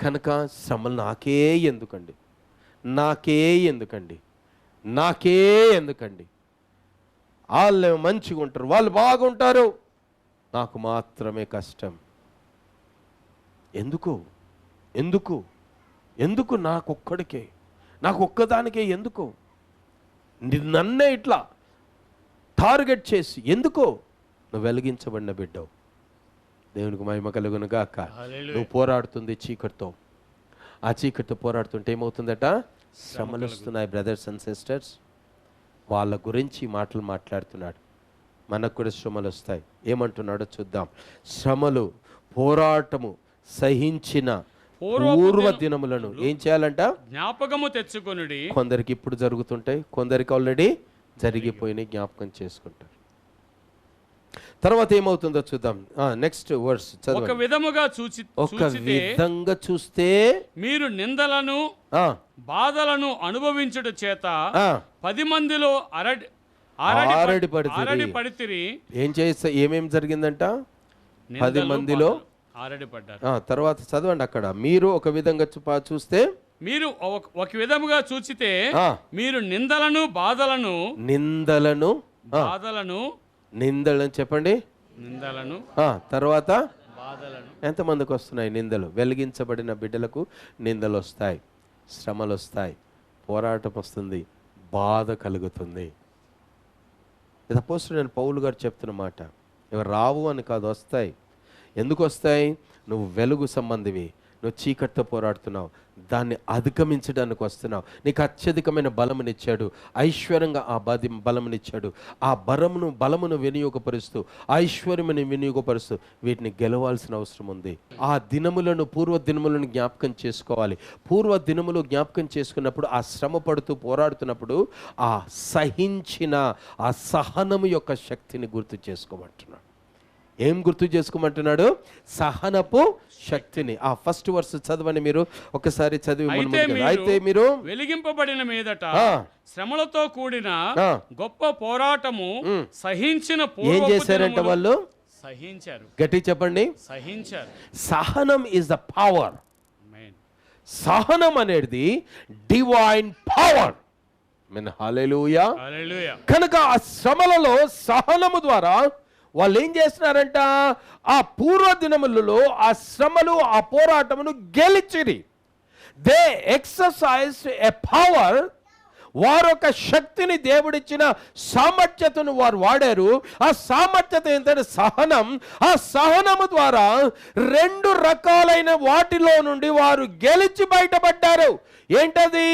కనుక శ్రమలు నాకే ఎందుకండి, వాళ్ళు మంచిగా ఉంటారు, వాళ్ళు బాగుంటారు, నాకు మాత్రమే కష్టం. ఎందుకు నాకు ఒక్కదానికే ఎందుకు? నన్నే ఇట్లా టార్గెట్ చేసి ఎందుకు? నువ్వు వెలిగించబడిన బిడ్డవు. దేవునికి మహిమ కలుగును గాక. నువ్వు పోరాడుతుంది చీకటితో, ఆ చీకటితో పోరాడుతుంటే ఏమవుతుందట? శ్రమలు వస్తున్నాయి. బ్రదర్స్ అండ్ సిస్టర్స్, వాళ్ళ గురించి మాటలు మాట్లాడుతున్నాడు. మనకు కూడా శ్రమలు వస్తాయి. ఏమంటున్నాడో చూద్దాం. శ్రమలు, పోరాటము సహించిన పూర్వ దినములను ఏం చేయాలంట? జ్ఞాపకము తెచ్చుకొనుడి. కొందరికి ఇప్పుడు జరుగుతుంటాయి, కొందరికి ఆల్రెడీ జరిగిపోయినాయి, జ్ఞాపకం చేసుకుంటారు. తర్వాత ఏమవుతుందో చూద్దాం. నెక్స్ట్ వర్స్ చదవండి. ఒక విధంగా చూస్తే మీరు నిందలను బాధలను అనుభవించుట చేత 10 మందిలో ఆరడి పడితిరి. ఏమేం జరిగిందంట? 10 మందిలో ఆరడి పడ్డారు. తర్వాత చదవండి అక్కడ. మీరు ఒక విధంగా చూస్తే, మీరు ఒక విధముగా చూచితే మీరు నిందలను చెప్పండి. నిందలను తర్వాత బాధలను. ఎంతమందికి వస్తున్నాయి నిందలు? వెలిగించబడిన బిడ్డలకు నిందలు వస్తాయి, శ్రమలు వస్తాయి, పోరాటం వస్తుంది, బాధ కలుగుతుంది. ఇది అపోస్తలుడైన పౌలు గారు చెప్తున్న మాట. ఇవి రావు అని కాదు, వస్తాయి. ఎందుకు వస్తాయి? నువ్వు వెలుగు సంబంధివి, నువ్వు చీకటితో పోరాడుతున్నావు, దాన్ని అధిగమించడానికి వస్తున్నావు. నీకు అత్యధికమైన బలమునిచ్చాడు, ఐశ్వర్యంగా ఆ బలమునిచ్చాడు. ఆ బలమును వినియోగపరుస్తూ, ఐశ్వర్యముని వినియోగపరుస్తూ వీటిని గెలవాల్సిన అవసరం ఉంది. ఆ దినములను, పూర్వ దినములను జ్ఞాపకం చేసుకోవాలి. పూర్వ దినములు జ్ఞాపకం చేసుకున్నప్పుడు, ఆ శ్రమ పడుతూ పోరాడుతున్నప్పుడు ఆ సహించిన ఆ సహనము యొక్క శక్తిని గుర్తు చేసుకోమంటున్నాడు. ఏం గుర్తు చేసుకోమంటున్నాడు? సహనపు శక్తిని. ఆ ఫస్ట్ వర్స్ చదవండి మీరు ఒకసారి చదివి. అయితే మీరు వెలిగింపబడిన మీదట శ్రమలతో కూడిన గొప్ప పోరాటము సహించిన. ఏం చేశారంట వాళ్ళు? సహించారు. గట్టి చెప్పండి. సహించారు. సహనం ఇస్ ద పవర్. సహనం అనేది డివైన్ పవర్. హల్లెలూయా. కనుక ఆ శ్రమలలో సహనము ద్వారా వాళ్ళు ఏం చేస్తున్నారంట? ఆ పూర్వ దినములలో ఆ శ్రమలు, ఆ పోరాటమును గెలిచిరి. They exercise a power. వారు ఒక శక్తిని, దేవుడిచ్చిన సామర్థ్యతను వారు వాడారు. ఆ సామర్థ్యత ఏంటంటే సహనం. ఆ సహనము ద్వారా 2 రకాలైన వాటిలో నుండి వారు గెలిచి బయటపడ్డారు. ఏంటది?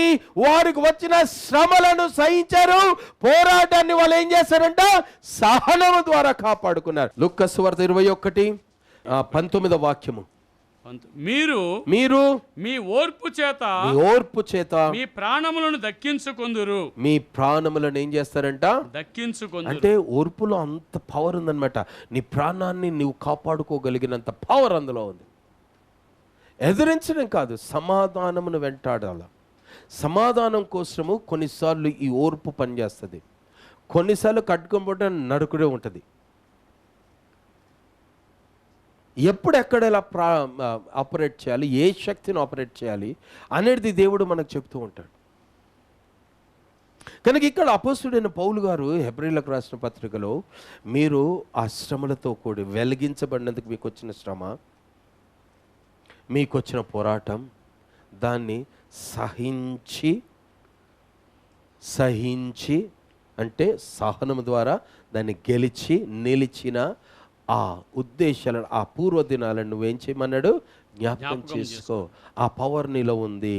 వారికి వచ్చిన శ్రమలను సహించారు. పోరాటాన్ని వాళ్ళు ఏం చేశారంట? సహనము ద్వారా కాపాడుకున్నారు. లూకా సువార్త 21:19 వాక్యము. మీరు మీ ఓర్పు చేత మీ ప్రాణములను దక్కించుకొందురు. మీ ప్రాణములను ఏం చేస్తారంట? దక్కించుకొందురు. అంటే ఓర్పులో అంత పవర్ ఉందన్నమాట. నీ ప్రాణాన్ని నువ్వు కాపాడుకోగలిగినంత పవర్ అందులో ఉంది. ఎదిరించడం కాదు, సమాధానమును వెంటాడాల. సమాధానం కోసము కొన్నిసార్లు ఈ ఓర్పు పనిచేస్తుంది. కొన్నిసార్లు కట్టుకోబోట నడుకుడే ఉంటుంది. ఎప్పుడు ఎక్కడ ఎలా ఆపరేట్ చేయాలి, ఏ శక్తిని ఆపరేట్ చేయాలి అనేది దేవుడు మనకు చెప్తూ ఉంటాడు. కనుక ఇక్కడ అపోస్తుడైన పౌలు గారు హెబ్రీయులకు రాసిన పత్రికలో, మీరు ఆ శ్రమలతో కూడి వెలిగించబడినందుకు మీకు వచ్చిన శ్రమ, మీకు వచ్చిన పోరాటం, దాన్ని సహించి అంటే సహనము ద్వారా దాన్ని గెలిచి నిలిచిన ఆ ఉద్దేశాలను, ఆ పూర్వ దినాలను నువ్వేం చేయమన్నాడు? జ్ఞాపకం చేసుకో. ఆ పవర్ నీలో ఉంది.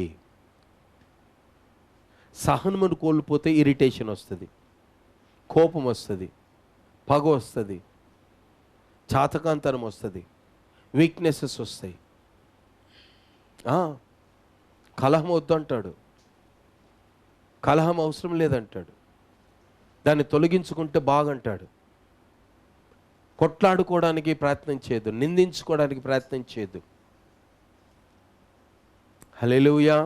సహనమును కోల్పోతే ఇరిటేషన్ వస్తుంది, కోపం వస్తుంది, పగ వస్తుంది, చాతకాంతనం వస్తుంది, వీక్నెసెస్ వస్తాయి. కలహం వద్దంటాడు, కలహం అవసరం లేదంటాడు, దాన్ని తొలగించుకుంటే బాగంటాడు. కొట్లాడుకోవడానికి ప్రయత్నం చేయదు, నిందించుకోవడానికి ప్రయత్నం చేయదు. హల్లెలూయా.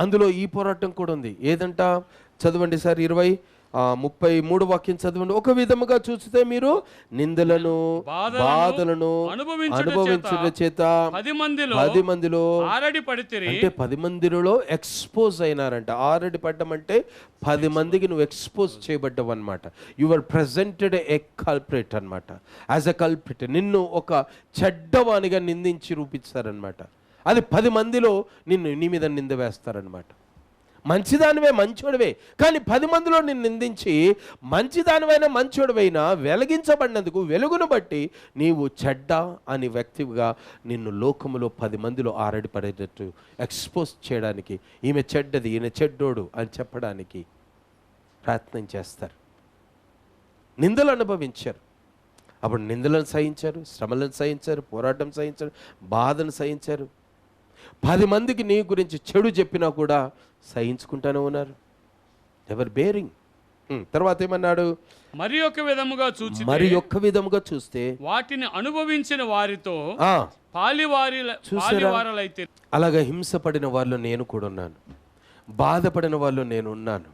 అందులో ఈ పోరాటం కూడా ఉంది. ఏదంట? చదవండి సార్, 33 వాక్యం చదవండి. ఒక విధముగా చూస్తే మీరు నిందలను బాధలను అనుభవించుట చేత 10 మందిలో అంటే 10 మందిలో ఎక్స్పోజ్ అయినారంట. ఆల్రెడీ పడ్డం అంటే 10 మందికి నువ్వు ఎక్స్పోజ్ చేయబడ్డావు అనమాట. You are presented a culprit అనమాట. యాజ్ ఎ కల్ప్రిట్ నిన్ను ఒక చెడ్డవానిగా నిందించి రూపిస్తారనమాట. అది 10 మందిలో నీ మీద నింద వేస్తారనమాట. మంచిదానివే, మంచోడివే, కానీ 10 మందిలో నిన్ను నిందించి మంచిదానివైనా మంచోడివైనా వెలిగించబడినందుకు వెలుగును బట్టి నీవు చెడ్డ అని వ్యక్తిగా నిన్ను లోకములో 10 మందిలో ఆరడి పడేటట్టు ఎక్స్పోజ్ చేయడానికి, ఈమె చెడ్డది, ఈయన చెడ్డోడు అని చెప్పడానికి ప్రయత్నం చేస్తారు. నిందలు అనుభవించారు. అప్పుడు నిందలను సహించారు, శ్రమలను సహించారు, పోరాటం సహించారు, బాధను సహించారు. 10 మందికి నీ గురించి చెడు చెప్పినా కూడా సహించుకుంటానే ఉన్నారు. Ever bearing. తర్వాత ఏమన్నాడు? మరి ఒక్క విధముగా చూస్తే వాటిని అనుభవించిన వారితో పాలివారలైతే. అలాగా హింసపడిన వాళ్ళు నేను కూడా ఉన్నాను, బాధపడిన వాళ్ళు నేను ఉన్నాను.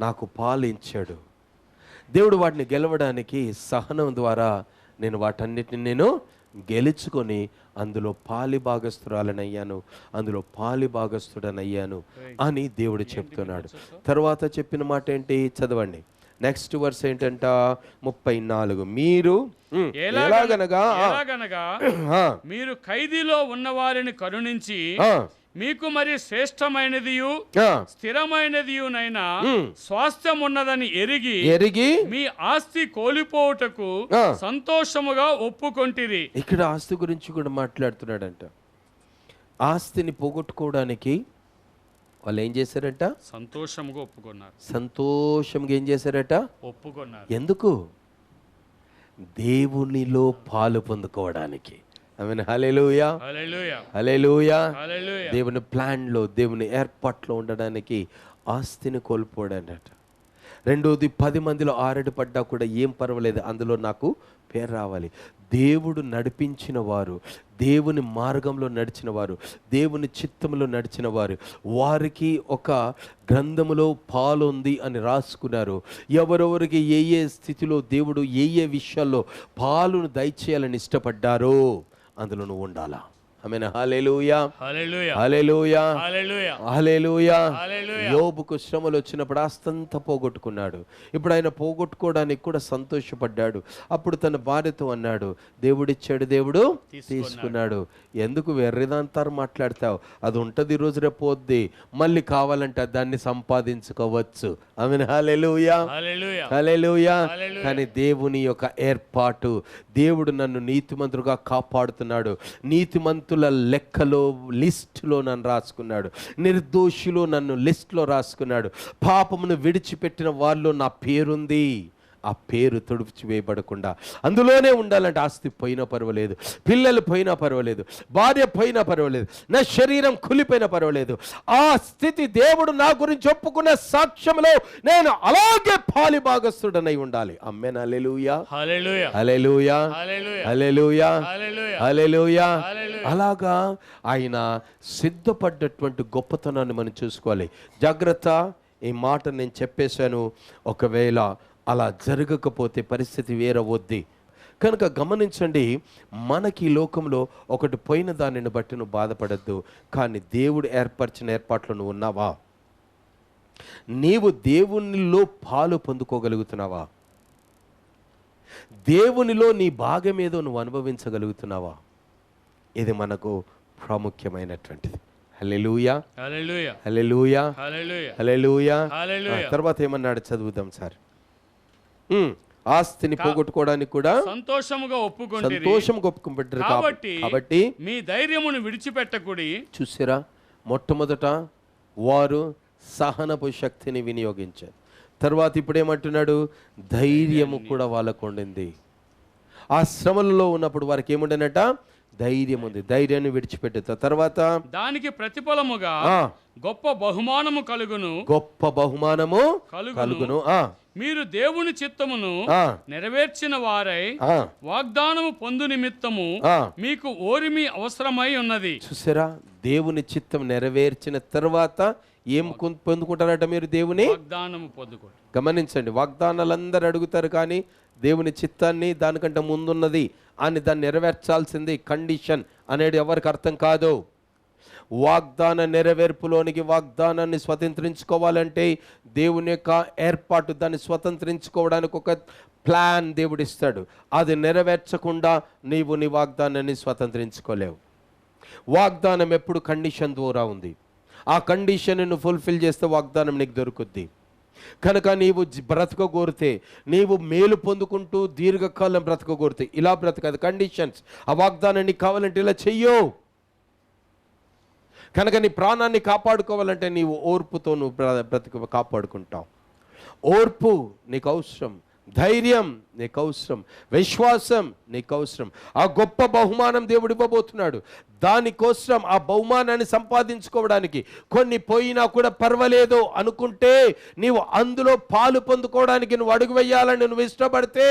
నాకు పాలించాడు దేవుడు. వాటిని గెలవడానికి సహనం ద్వారా నేను వాటన్నిటిని నేను గెలుచుకొని అందులో పాలి భాగస్తురాలనయ్యాను, అందులో పాలి భాగస్తుడనయ్యాను అని దేవుడు చెప్తున్నాడు. తర్వాత చెప్పిన మాట ఏంటి? చదవండి. నెక్స్ట్ వర్స్ ఏంటంట? 34. మీరు ఎలాగనగా మీరు ఖైదీలో ఉన్న వారిని కరుణించి మీకు మరి శ్రేష్టమైనదియు స్థిరమైనదియునైనా స్వాస్థ్యం ఉన్నదని ఎరిగి మీ ఆస్తి కోల్పోవుటకు సంతోషముగా ఒప్పుకొంటిరి. ఇక్కడ ఆస్తి గురించి కూడా మాట్లాడుతున్నాడంట. ఆస్తిని పోగొట్టుకోవడానికి వాళ్ళు ఏం చేశారట? సంతోషంగా ఒప్పుకున్నారు. సంతోషంగా ఏం చేశారట? ఒప్పుకున్నారు. ఎందుకు? దేవునిలో పాలు పొందుకోవడానికి. ఆమేన్. హల్లెలూయా, హల్లెలూయా. దేవుని ప్లాన్లో, దేవుని ఏర్పాట్లో ఉండడానికి ఆస్తిని కోల్పోడాడట. రెండోది, 10 మందిలో ఆరడి పడ్డా కూడా ఏం పర్వాలేదు, అందులో నాకు పేరు రావాలి. దేవుడు నడిపించిన వారు, దేవుని మార్గంలో నడిచిన వారు, దేవుని చిత్తంలో నడిచిన వారు, వారికి ఒక గ్రంథములో పాలు ఉంది అని రాసుకున్నారు. ఎవరెవరికి ఏ ఏ స్థితిలో దేవుడు ఏ ఏ విషయాల్లో పాలును దయచేయాలని ఇష్టపడ్డారో అందులో నువ్వు ఉండాలా. ఆమేన్. హల్లెలూయా, హల్లెలూయా, హల్లెలూయా, హల్లెలూయా, హల్లెలూయా. హల్లెలూయా. యోబుకు శ్రమలు వచ్చినప్పుడు ఆస్తంతా పోగొట్టుకున్నాడు. ఇప్పుడు ఆయన పోగొట్టుకోవడానికి కూడా సంతోషపడ్డాడు. అప్పుడు తన భార్యతో అన్నాడు, దేవుడిచ్చాడు, దేవుడు తీసుకున్నాడు. ఎందుకు వెర్రిదంతారు మాట్లాడతావు? అది ఉంటుంది, ఈ రోజు రేపు పోద్ది, మళ్ళీ కావాలంటే దాన్ని సంపాదించుకోవచ్చు. ఆమేన్. హల్లెలూయా, హల్లెలూయా, హల్లెలూయా. కానీ దేవుని యొక్క ఏర్పాటు, దేవుడు నన్ను నీతిమంతుడుగా కాపాడుతున్నాడు. నీతిమంతుల లెక్కలో, లిస్టులో నన్ను రాసుకున్నాడు. నిర్దోషిలో నన్ను లిస్టులో రాసుకున్నాడు. పాపమును విడిచిపెట్టిన వాళ్ళలో నా పేరుంది ఆ పేరు తుడిచివేయబడకుండా అందులోనే ఉండాలంటే ఆస్తి పోయినా పర్వాలేదు, పిల్లలు పోయినా పర్వాలేదు, భార్య పోయినా పర్వాలేదు, నా శరీరం కులిపోయినా పర్వాలేదు, ఆ స్థితి దేవుడు నా గురించి ఒప్పుకున్న సాక్ష్యంలో నేను అలాగే పాలి భాగస్థుడనై ఉండాలి. ఆమేన్. హల్లెలూయా, హల్లెలూయా, హల్లెలూయా, హల్లెలూయా, హల్లెలూయా, హల్లెలూయా, హల్లెలూయా. హల్లెలూయా. అలాగా ఆయన సిద్ధపడ్డటువంటి గొప్పతనాన్ని మనం చూసుకోవాలి. జాగ్రత్త, ఈ మాట నేను చెప్పేశాను, ఒకవేళ అలా జరగకపోతే పరిస్థితి వేరవద్ది. కనుక గమనించండి, మనకి ఈ లోకంలో ఒకటి పోయిన దానిని బట్టి నువ్వు బాధపడద్దు, కానీ దేవుడు ఏర్పరిచిన ఏర్పాట్లు నువ్వు ఉన్నావా? నీవు దేవునిలో పాలు పొందుకోగలుగుతున్నావా? దేవునిలో నీ భాగం ఏదో నువ్వు అనుభవించగలుగుతున్నావా? ఇది మనకు ప్రాముఖ్యమైనటువంటిది. హల్లెలూయా, హల్లెలూయా, హల్లెలూయా, హల్లెలూయా, హల్లెలూయా. హల్లెలూయా. తర్వాత ఏమన్నాడు చదువుదాం సార్. ఆస్తిని పోగొట్టుకోవడానికి కూడా సంతోషముగా ఒప్పుకొంటిరి, సంతోషం ఒప్పుకుంటారు కాబట్టి మీ ధైర్యమును విడిచిపెట్టకుడి. చూసారా, మొట్టమొదట వారు సహనపు శక్తిని వినియోగించారు. తర్వాత ఇప్పుడు ఏమంటున్నాడు, ధైర్యము కూడా వాళ్ళకు ఉండింది. ఆ శ్రమలలో ఉన్నప్పుడు వారికి ఏముండనట, ధైర్యం ఉంది. ధైర్యాన్ని విడిచిపెట్టు. తర్వాత దానికి ప్రతిఫలముగా గొప్ప బహుమానము కలుగును, గొప్ప బహుమానము కలుగును. మీరు దేవుని చిత్తమును నెరవేర్చిన వారై వాగ్దానము పొందు నిమిత్తము మీకు ఓరిమి అవసరమై ఉన్నది. చూసారా, దేవుని చిత్తం నెరవేర్చిన తర్వాత ఏం పొందుకుంటారట మీరు? దేవుని వాగ్దానము పొందుకోండి. గమనించండి, వాగ్దానాలు అందరు అడుగుతారు, కానీ దేవుని చిత్తాన్ని దానికంటే ముందున్నది అని దాన్ని నెరవేర్చాల్సింది కండిషన్ అనేది ఎవరికి అర్థం కాదు. వాగ్దాన నెరవేర్పులోనికి వాగ్దానాన్ని స్వతంత్రించుకోవాలంటే దేవుని యొక్క ఏర్పాటు, దాన్ని స్వతంత్రించుకోవడానికి ఒక ప్లాన్ దేవుడు ఇస్తాడు. అది నెరవేర్చకుండా నీవు నీ వాగ్దానాన్ని స్వతంత్రించుకోలేవు. వాగ్దానం ఎప్పుడు కండిషన్ ద్వారా ఉంది. ఆ కండిషన్ను ఫుల్ఫిల్ చేస్తే వాగ్దానం నీకు దొరుకుద్ది. కనుక నీవు బ్రతకగోరితే, నీవు మేలు పొందుకుంటూ దీర్ఘకాలం బ్రతకగోరితే ఇలా బ్రతకదు. కండిషన్స్. ఆ వాగ్దానం నీకు కావాలంటే ఇలా చెయ్యో. కనుక నీ ప్రాణాన్ని కాపాడుకోవాలంటే నీవు ఓర్పుతో నువ్వు కాపాడుకుంటావు. ఓర్పు నీకు అవసరం, ధైర్యం నీకు అవసరం, విశ్వాసం నీకు అవసరం. ఆ గొప్ప బహుమానం దేవుడు ఇవ్వబోతున్నాడు. దానికోసం ఆ బహుమానాన్ని సంపాదించుకోవడానికి కొన్ని పోయినా కూడా పర్వాలేదు అనుకుంటే, నీవు అందులో పాలు పొందుకోవడానికి నువ్వు అడుగు వేయాలని నువ్వు ఇష్టపడితే,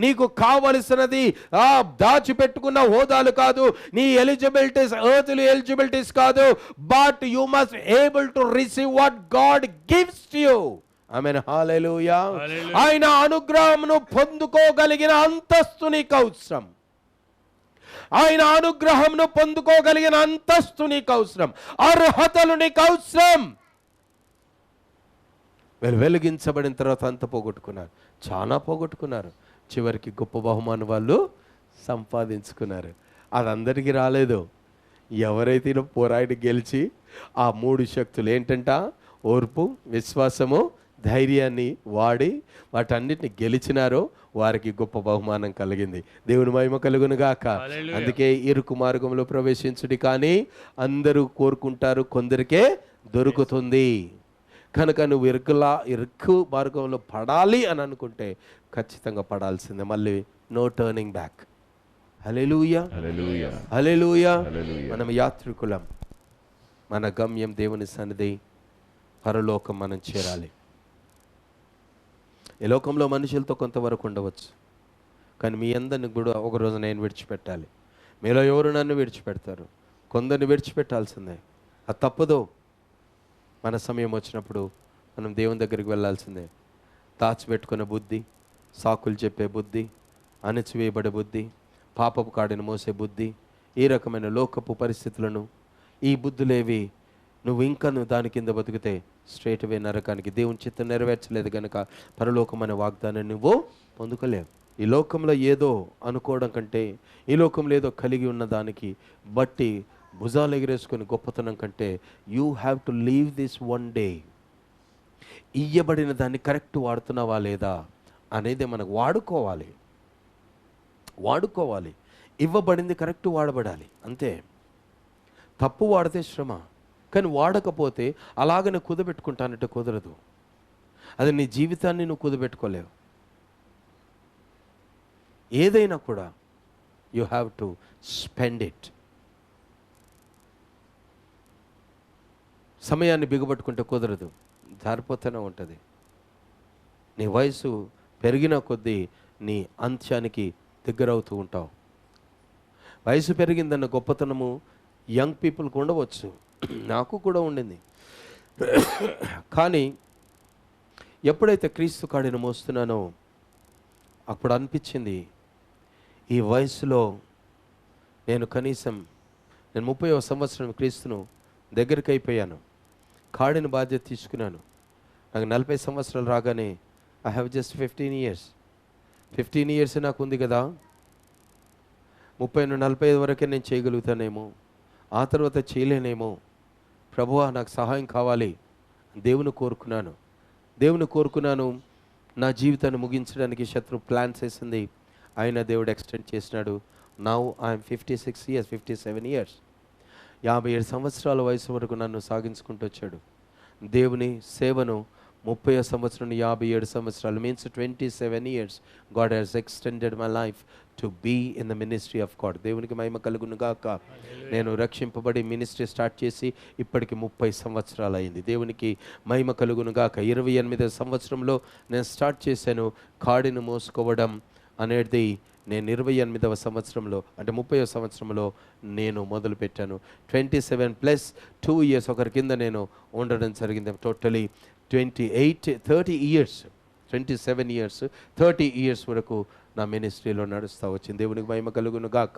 నీకు కావలసినది దాచిపెట్టుకున్న హోదాలు కాదు, నీ ఎలిజిబిలిటీస్, ఎర్త్లీ ఎలిజిబిలిటీస్ కాదు, but you must able to receive what God gives to you. ఆమేన్. హల్లెలూయా. ఆయన అనుగ్రహమును పొందుకోగలిగిన అంతస్తు నీకు అవసరం. ఆయన అనుగ్రహమును పొందుకోగలిగిన అంతస్తు నీకు అవసరం, అర్హతలు నీకు అవసరం. వెలిగించబడిన తర్వాత అంత పోగొట్టుకున్నారు, చాలా పోగొట్టుకున్నారు. చివరికి గొప్ప బహుమానం వాళ్ళు సంపాదించుకున్నారు. అది అందరికీ రాలేదు. ఎవరైతే పోరాడి గెలిచి ఆ 3 శక్తులు ఏంటంట, ఓర్పు, విశ్వాసము, ధైర్యాన్ని వాడి వాటన్నిటిని గెలిచినారో వారికి గొప్ప బహుమానం కలిగింది. దేవుని మహిమ కలుగును గాక. అందుకే ఇరుకు మార్గంలో ప్రవేశించుడి, కానీ అందరూ కోరుకుంటారు, కొందరికే దొరుకుతుంది. కనుక నువ్వు ఇరుకు మార్గంలో పడాలి అని అనుకుంటే ఖచ్చితంగా పడాల్సిందే. మళ్ళీ నో టర్నింగ్ బ్యాక్. హల్లెలూయా, హల్లెలూయా, హల్లెలూయా. మనం యాత్రికులం. మన గమ్యం దేవుని సన్నిధి, పరలోకం మనం చేరాలి. ఈ లోకంలో మనుషులతో కొంతవరకు ఉండవచ్చు, కానీ మీ అందరిని కూడా ఒకరోజు నేను విడిచిపెట్టాలి. మీలో ఎవరు నన్ను విడిచిపెడతారు? కొందరిని విడిచిపెట్టాల్సిందే. అది తప్పదు. మన సమయం వచ్చినప్పుడు మనం దేవుని దగ్గరికి వెళ్ళాల్సిందే. దాచిపెట్టుకునే బుద్ధి, సాకులు చెప్పే బుద్ధి, అణచివేయబడే బుద్ధి, పాపపు కాడిని మోసే బుద్ధి, ఈ రకమైన లోకపు పరిస్థితులను, ఈ బుద్ధులేవి నువ్వు దాని కింద బతికితే స్ట్రైట్ అవే నరకానికి. దేవుని చిత్తం నెరవేర్చలేదు కనుక పరలోకం అనే వాగ్దానాన్ని నువ్వు పొందుకోలేవు. ఈ లోకంలో ఏదో అనుకోవడం కంటే, ఈ లోకంలో ఏదో కలిగి ఉన్న దానికి బట్టి భుజాలు ఎగిరేసుకొని గొప్పతనం కంటే, you have to leave this one day. ఇయ్యబడిన దాన్ని కరెక్ట్ వాడుతున్నావా లేదా అనేది మనకు వాడుకోవాలి. ఇవ్వబడింది కరెక్ట్ వాడబడాలి, అంతే. తప్పు వాడితే శ్రమ, కానీ వాడకపోతే అలాగనే కుదబెట్టుకుంటానంటే కుదరదు. అది నీ జీవితాన్ని నువ్వు కుదబెట్టుకోలేవు. ఏదైనా కూడా you have to spend it. సమయాన్ని బిగబట్టుకుంటే కుదరదు, జారిపోతూనే ఉంటుంది. నీ వయసు పెరిగిన కొద్దీ నీ అంత్యానికి దగ్గరవుతూ ఉంటావు. వయసు పెరిగిందన్న గొప్పతనము యంగ్ పీపుల్కి ఉండవచ్చు, నాకు కూడా ఉండింది. కానీ ఎప్పుడైతే క్రీస్తు కాడిని మోస్తున్నానో అప్పుడు అనిపించింది, ఈ వయసులో నేను 30వ సంవత్సరం క్రీస్తును దగ్గరికి అయిపోయాను, కాడిని బాధ్యత తీసుకున్నాను. నాకు 40 సంవత్సరాలు రాగానే ఐ హ్యావ్ జస్ట్ 15 ఇయర్స్ నాకు ఉంది కదా, 30 నుండి 45 వరకే నేను చేయగలుగుతానేమో, ఆ తర్వాత చేయలేనేమో. ప్రభువా నాకు సహాయం కావాలి, దేవుని కోరుకున్నాను. నా జీవితాన్ని ముగించడానికి శత్రు ప్లాన్స్ వేసింది, ఆయన దేవుడు ఎక్స్టెండ్ చేసినాడు. Now I'm 57 years. 57 సంవత్సరాల వయసు వరకు నన్ను సాగించుకుంటూ వచ్చాడు. దేవుని సేవను 30వ సంవత్సరం 57 సంవత్సరాలు means 27 years God has extended my life to be in the ministry of God. దేవునికి మహిమ కలుగును గాక. నేను రక్షింపబడి మినిస్ట్రీ స్టార్ట్ చేసి ఇప్పటికి 30 సంవత్సరాలు అయింది. దేవునికి మహిమ కలుగును గాక. 28వ సంవత్సరంలో నేను స్టార్ట్ చేశాను కాడిని మోసుకోవడం అనేది. నేను 28వ సంవత్సరంలో అంటే 30వ సంవత్సరంలో నేను మొదలుపెట్టాను. 27+2 years ఒకరి కింద నేను ఉండడం జరిగింది. టోటలీ 30 years 30 years వరకు నా మినిస్ట్రీలో నడుస్తూ వచ్చింది. దేవునికి మహిమ కలుగును గాక.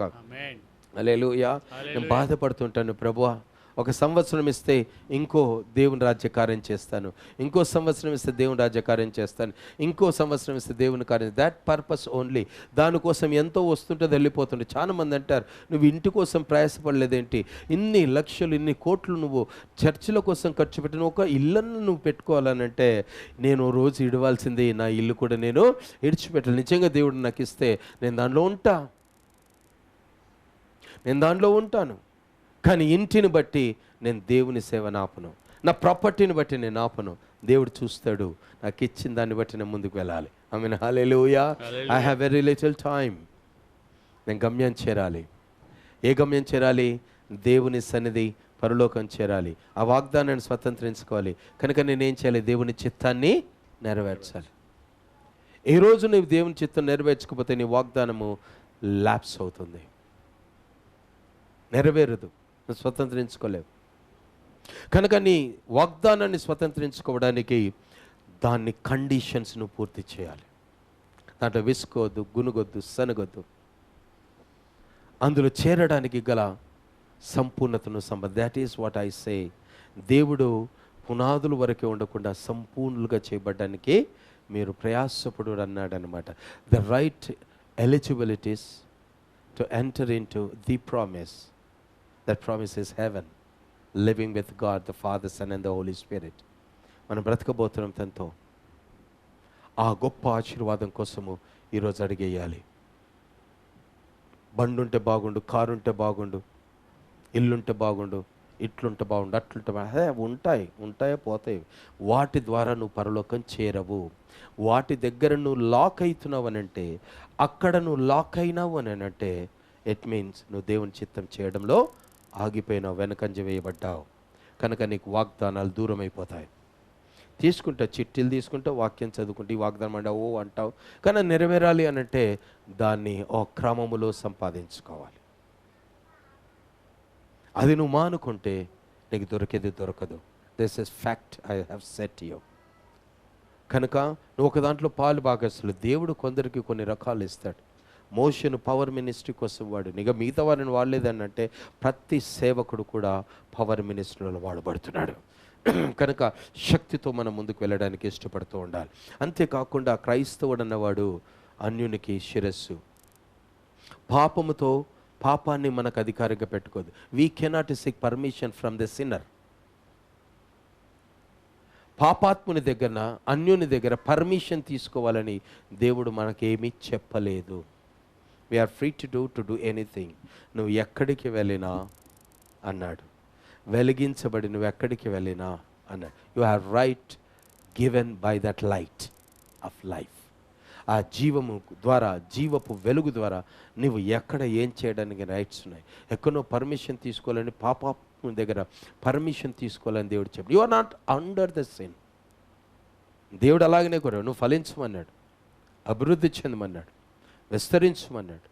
హల్లెలూయా. నేను బాధపడుతుంటాను, ప్రభువా ఒక సంవత్సరం ఇస్తే ఇంకో దేవుని రాజ్యకార్యం చేస్తాను, ఇంకో సంవత్సరం ఇస్తే దేవుని రాజ్యకార్యం చేస్తాను, ఇంకో సంవత్సరం ఇస్తే దేవుని కార్యం. That purpose only. దానికోసం ఎంతో వస్తుంటుంది, వెళ్ళిపోతుంది. చాలామంది అంటారు, నువ్వు ఇంటి కోసం ప్రయాసపడలేదేంటి, ఇన్ని లక్షలు ఇన్ని కోట్లు నువ్వు చర్చిల కోసం ఖర్చు పెట్టిన ఒక ఇళ్ళను నువ్వు పెట్టుకోవాలనంటే నేను రోజు ఇడవాల్సింది నా ఇల్లు కూడా నేను ఇడిచిపెట్టాలి. నిజంగా దేవుడు నాకు ఇస్తే నేను దానిలో ఉంటాను. కానీ ఇంటిని బట్టి నేను దేవుని సేవను ఆపను, నా ప్రాపర్టీని బట్టి నేను ఆపను. దేవుడు చూస్తాడు, నాకు ఇచ్చిన దాన్ని బట్టి నేను ముందుకు వెళ్ళాలి. ఆమేన్. హల్లెలూయా. I have very little time. నేను గమ్యం చేరాలి. ఏ గమ్యం చేరాలి? దేవుని సన్నిధి, పరలోకం చేరాలి. ఆ వాగ్దానాన్ని స్వతంత్రించుకోవాలి. కనుక నేనేం చేయాలి? దేవుని చిత్తాన్ని నెరవేర్చాలి. ఈ రోజు నీవు దేవుని చిత్తం నెరవేర్చకపోతే నీ వాగ్దానము ల్యాప్స్ అవుతుంది, నెరవేరదు, స్వతంత్రించుకోలేవు. కనుక నీ వాగ్దానాన్ని స్వతంత్రించుకోవడానికి దాన్ని కండిషన్స్ను పూర్తి చేయాలి. దాంట్లో విసుకోవద్దు, గునుగొద్దు, సనగొద్దు. అందులో చేరడానికి గల సంపూర్ణతను that is what I say. దేవుడు పునాదుల వరకే ఉండకుండా సంపూర్ణులుగా చేయబడడానికి మీరు ప్రయాసపడు అన్నాడు అనమాట. The right eligibilities to enter in to the promise. That promise is heaven, living with God, the Father, Son and the Holy Spirit. మనం బ్రతకబోతున్నాం తనతో. ఆ గొప్ప ఆశీర్వాదం కోసము ఈరోజు అడిగేయాలి. బండుంటే బాగుండు, కారుంటే బాగుండు, ఇల్లుంటే బాగుండు, ఇట్లుంటే బాగుండు, అట్లుంటే ఉంటాయో పోతాయి. వాటి ద్వారా నువ్వు పరలోకం చేరవు. వాటి దగ్గర నువ్వు లాక్ అవుతున్నావు అనంటే, అక్కడ నువ్వు లాక్ అయినావు అని అంటే ఇట్ మీన్స్ నువ్వు దేవుని చిత్తం చేయడంలో ఆగిపోయినావు, వెనకంజ వేయబడ్డావు. కనుక నీకు వాగ్దానాలు దూరం అయిపోతాయి. తీసుకుంటావు, చిట్టీలు తీసుకుంటావు, వాక్యం చదువుకుంటే ఈ వాగ్దానం అంటావు. కానీ నెరవేరాలి అనంటే దాన్ని ఓ క్రమములో సంపాదించుకోవాలి. అది నువ్వు మానుకుంటే నీకు దొరకదు. This is fact I have set you. కనుక నువ్వు ఒక దాంట్లో పాలు భాగస్తులు. దేవుడు కొందరికి కొన్ని రకాలు ఇస్తాడు. మోషను పవర్ మినిస్ట్రీ కోసం వాడు, ఇక మిగతా వారిని వాడలేదనంటే ప్రతి సేవకుడు కూడా పవర్ మినిస్ట్రీలో వాడబడుతున్నాడు. కనుక శక్తితో మనం ముందుకు వెళ్ళడానికి ఇష్టపడుతూ ఉండాలి. అంతేకాకుండా క్రైస్తవుడు అన్నవాడు అన్యునికి శిరస్సు. పాపాన్ని మనకు అధికారంగా పెట్టుకోదు. We cannot seek permission from the sinner. పాపాత్ముని దగ్గర, అన్యుని దగ్గర పర్మిషన్ తీసుకోవాలని దేవుడు మనకేమీ చెప్పలేదు. We are free to do anything. నువ్వు ఎక్కడికి వెళ్ళినా అన్నాడు, వెలిగించబడి నువ్వు ఎక్కడికి వెళ్ళినా అన్నాడు. You have right given by that light of life. ఆ జీవము ద్వారా, జీవపు వెలుగు ద్వారా నువ్వు ఎక్కడ ఏం చేయడానికి రైట్స్ ఉన్నాయి. ఎక్కడో పర్మిషన్ తీసుకోవాలని, పాపం దగ్గర పర్మిషన్ తీసుకోవాలని దేవుడు చెప్పాడు. You are not under the sin. దేవుడు అలాగనే కోరాడు. నువ్వు ఫలించమన్నాడు, అభివృద్ధి చెందమన్నాడు, విస్తరించమన్నాడు,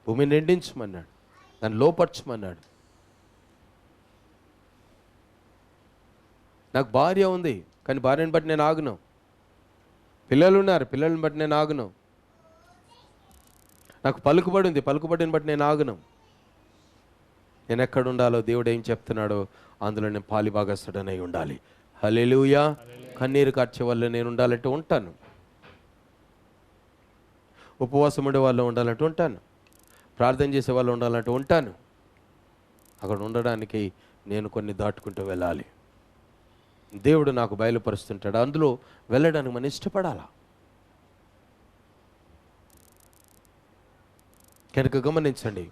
భూమిని నిండించమన్నాడు, దాన్ని లోపరచమన్నాడు. నాకు భార్య ఉంది కానీ భార్యను బట్టి నేను ఆగను. పిల్లలు ఉన్నారు, పిల్లల్ని బట్టి నేను ఆగను. నాకు పలుకుబడి ఉంది, పలుకుబడిని బట్టి నేను ఆగను. నేను ఎక్కడ ఉండాలో దేవుడు ఏం చెప్తున్నాడో అందులో నేను పాలిభాగస్తుడనై ఉండాలి. హల్లెలూయా. కన్నీరు కార్చే వాళ్ళు నేను ఉండాలంటే ఉంటాను. ఉపవాసం ఉండే వాళ్ళు ఉండాలంటే ఉంటాను. ప్రార్థన చేసే వాళ్ళు ఉండాలంటే ఉంటాను. అక్కడ ఉండడానికి నేను కొన్ని దాటుకుంటూ వెళ్ళాలి. దేవుడు నాకు బయలుపరుస్తుంటాడు. అందులో వెళ్ళడానికి మనం ఇష్టపడాలా. కనుక గమనించండి,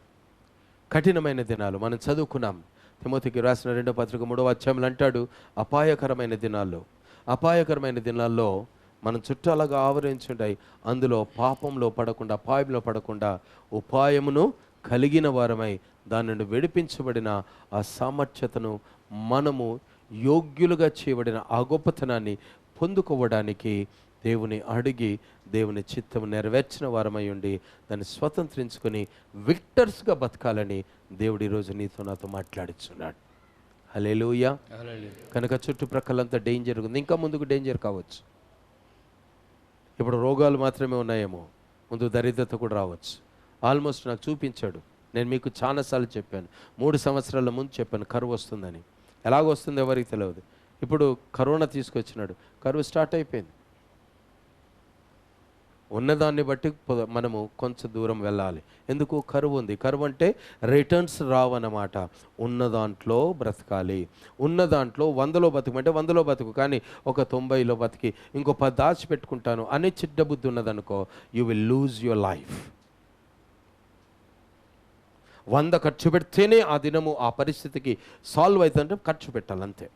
కఠినమైన దినాలు మనం చదువుకున్నాం. తిమోతికి రాసిన 2వ పత్రిక 3వ అధ్యాయంలో అంటాడు, అపాయకరమైన దినాల్లో మనం చుట్టాలుగా ఆవరించుంటాయి. అందులో పాపంలో పడకుండా, అపాయంలో పడకుండా ఉపాయమును కలిగిన వారమై దాని నుండి విడిపించబడిన ఆ సామర్థ్యతను, మనము యోగ్యులుగా చేయబడిన ఆ గొప్పతనాన్ని పొందుకోవడానికి దేవుని అడిగి దేవుని చిత్తం నెరవేర్చిన వారమై ఉండి దాన్ని స్వతంత్రించుకొని విక్టర్స్గా బతకాలని దేవుడు ఈరోజు నీతో నాతో మాట్లాడుచున్నాడు. హల్లెలూయా. కనుక చుట్టుప్రక్కలంతా డేంజర్ ఉంది, ఇంకా ముందుకు డేంజర్ కావచ్చు. ఇప్పుడు రోగాలు మాత్రమే ఉన్నాయేమో, ముందు దరిద్రత కూడా రావచ్చు. ఆల్మోస్ట్ నాకు చూపించాడు. నేను మీకు చాలాసార్లు చెప్పాను, 3 సంవత్సరాల ముందు చెప్పాను కరువు వస్తుందని. ఎలాగొస్తుందో ఎవరికి తెలియదు. ఇప్పుడు కరోనా తీసుకొచ్చినాడు, కరువు స్టార్ట్ అయిపోయింది. ఉన్నదాన్ని బట్టి మనము కొంచెం దూరం వెళ్ళాలి. ఎందుకు? కరువు ఉంది. కరువు అంటే రిటర్న్స్ రావన్నమాట. ఉన్న దాంట్లో బ్రతకాలి. ఉన్న దాంట్లో 100లో బతుకమంటే 100లో బతుకు, కానీ ఒక 90లో బతికి ఇంకో 10 దాచిపెట్టుకుంటాను అనే చిడ్డ బుద్ధి ఉన్నదనుకో, you will lose your life. 100 ఖర్చు పెడితేనే ఆ దినము ఆ పరిస్థితికి సాల్వ్ అవుతుందంటే ఖర్చు పెట్టాలంతే.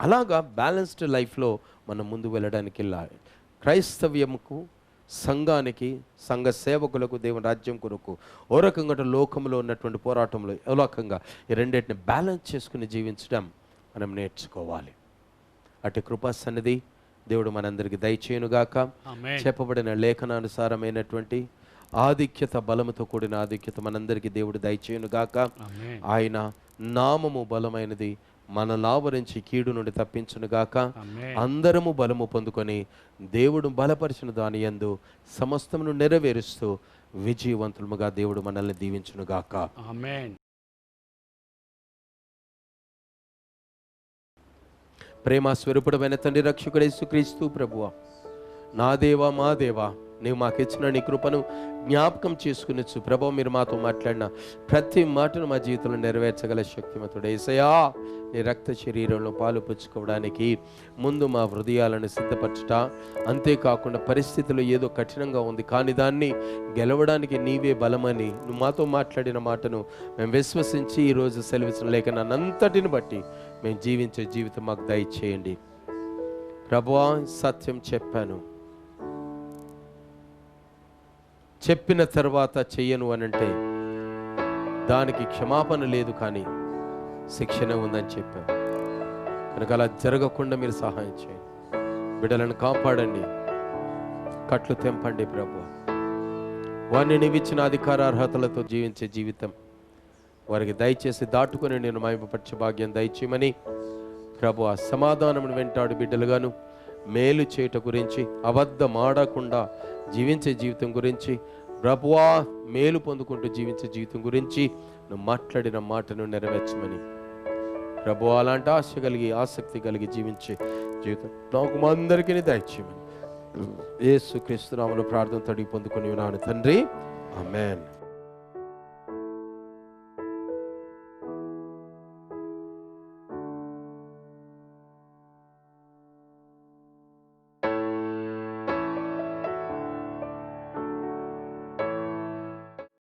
అలాగా బ్యాలెన్స్డ్ లైఫ్లో మనం ముందు వెళ్ళడానికి వెళ్ళాలి. క్రైస్తవ్యముకు, సంఘానికి, సంఘ సేవకులకు, దేవుని రాజ్యం కొరకు ఓ రకంగా లోకంలో ఉన్నటువంటి పోరాటంలో ఓ రకంగా ఈ రెండింటిని బ్యాలెన్స్ చేసుకుని జీవించడం మనం నేర్చుకోవాలి. అటు కృపా సన్నిధి దేవుడు మనందరికీ దయచేయునుగాక. చెప్పబడిన లేఖనానుసారమైనటువంటి ఆధిక్యత, బలముతో కూడిన ఆధిక్యత మనందరికీ దేవుడు దయచేయునుగాక. ఆయన నామము బలమైనది, మనల్ని ఆవరించి కీడు నుండి తప్పించునుగాక. అందరము బలము పొందుకొని దేవుడు బలపరిచిన దాని యందు సమస్తమును నెరవేరుస్తూ విజయవంతులుగా దేవుడు మనల్ని దీవించునుగాక. ఆమేన్. ప్రేమ స్వరూపుడమైన తండ్రి, రక్షకుడు యేసుక్రీస్తు ప్రభువా, నా దేవా, మా దేవా, నీవు మాకు ఇచ్చిన నీ కృపను జ్ఞాపకం చేసుకునొచ్చు. ప్రభు, మీరు మాతో మాట్లాడిన ప్రతి మాటను మా జీవితంలో నెరవేర్చగల శక్తిమంతుడు యేసయ్యా, నీ రక్త శరీరంలో పాలు పుచ్చుకోవడానికి ముందు మా హృదయాలను సిద్ధపరచుట, అంతేకాకుండా పరిస్థితులు ఏదో కఠినంగా ఉంది కానీ దాన్ని గెలవడానికి నీవే బలమని నువ్వు మాతో మాట్లాడిన మాటను మేము విశ్వసించి ఈరోజు సెలవించిన లేఖనాన్నంతటిని బట్టి మేము జీవించే జీవితం మాకు దయచేయండి. ప్రభువా, సత్యం చెప్పాను, చెప్పిన తర్వాత చెయ్యను అనంటే దానికి క్షమాపణ లేదు కానీ శిక్షణ ఉందని చెప్పాను. కనుక అలా జరగకుండా మీరు సహాయం చేయండి. బిడ్డలను కాపాడండి, కట్లు తెంపండి ప్రభువా. వారిని నీవిచ్చిన అధికార అర్హతలతో జీవించే జీవితం వారికి దయచేసి దాటుకొని నేను మహిమపరచే భాగ్యం దయచేయమని ప్రభువా, సమాధానమును వెంటాడు బిడ్డలుగాను మేలు చేయట గురించి, అబద్ధం ఆడకుండా జీవించే జీవితం గురించి, ప్రభువా మేలు పొందుకుంటూ జీవించే జీవితం గురించి నువ్వు మాట్లాడిన మాటను నెరవేర్చమని ప్రభువా, అలాంటి ఆశ కలిగి, ఆసక్తి కలిగి జీవించే జీవితం నాకు మా అందరికీ దయచేయమని యేసుక్రీస్తు నామములో ప్రార్థన తడిగి పొందుకొని ఉన్నాను తండ్రి. ఆమేన్.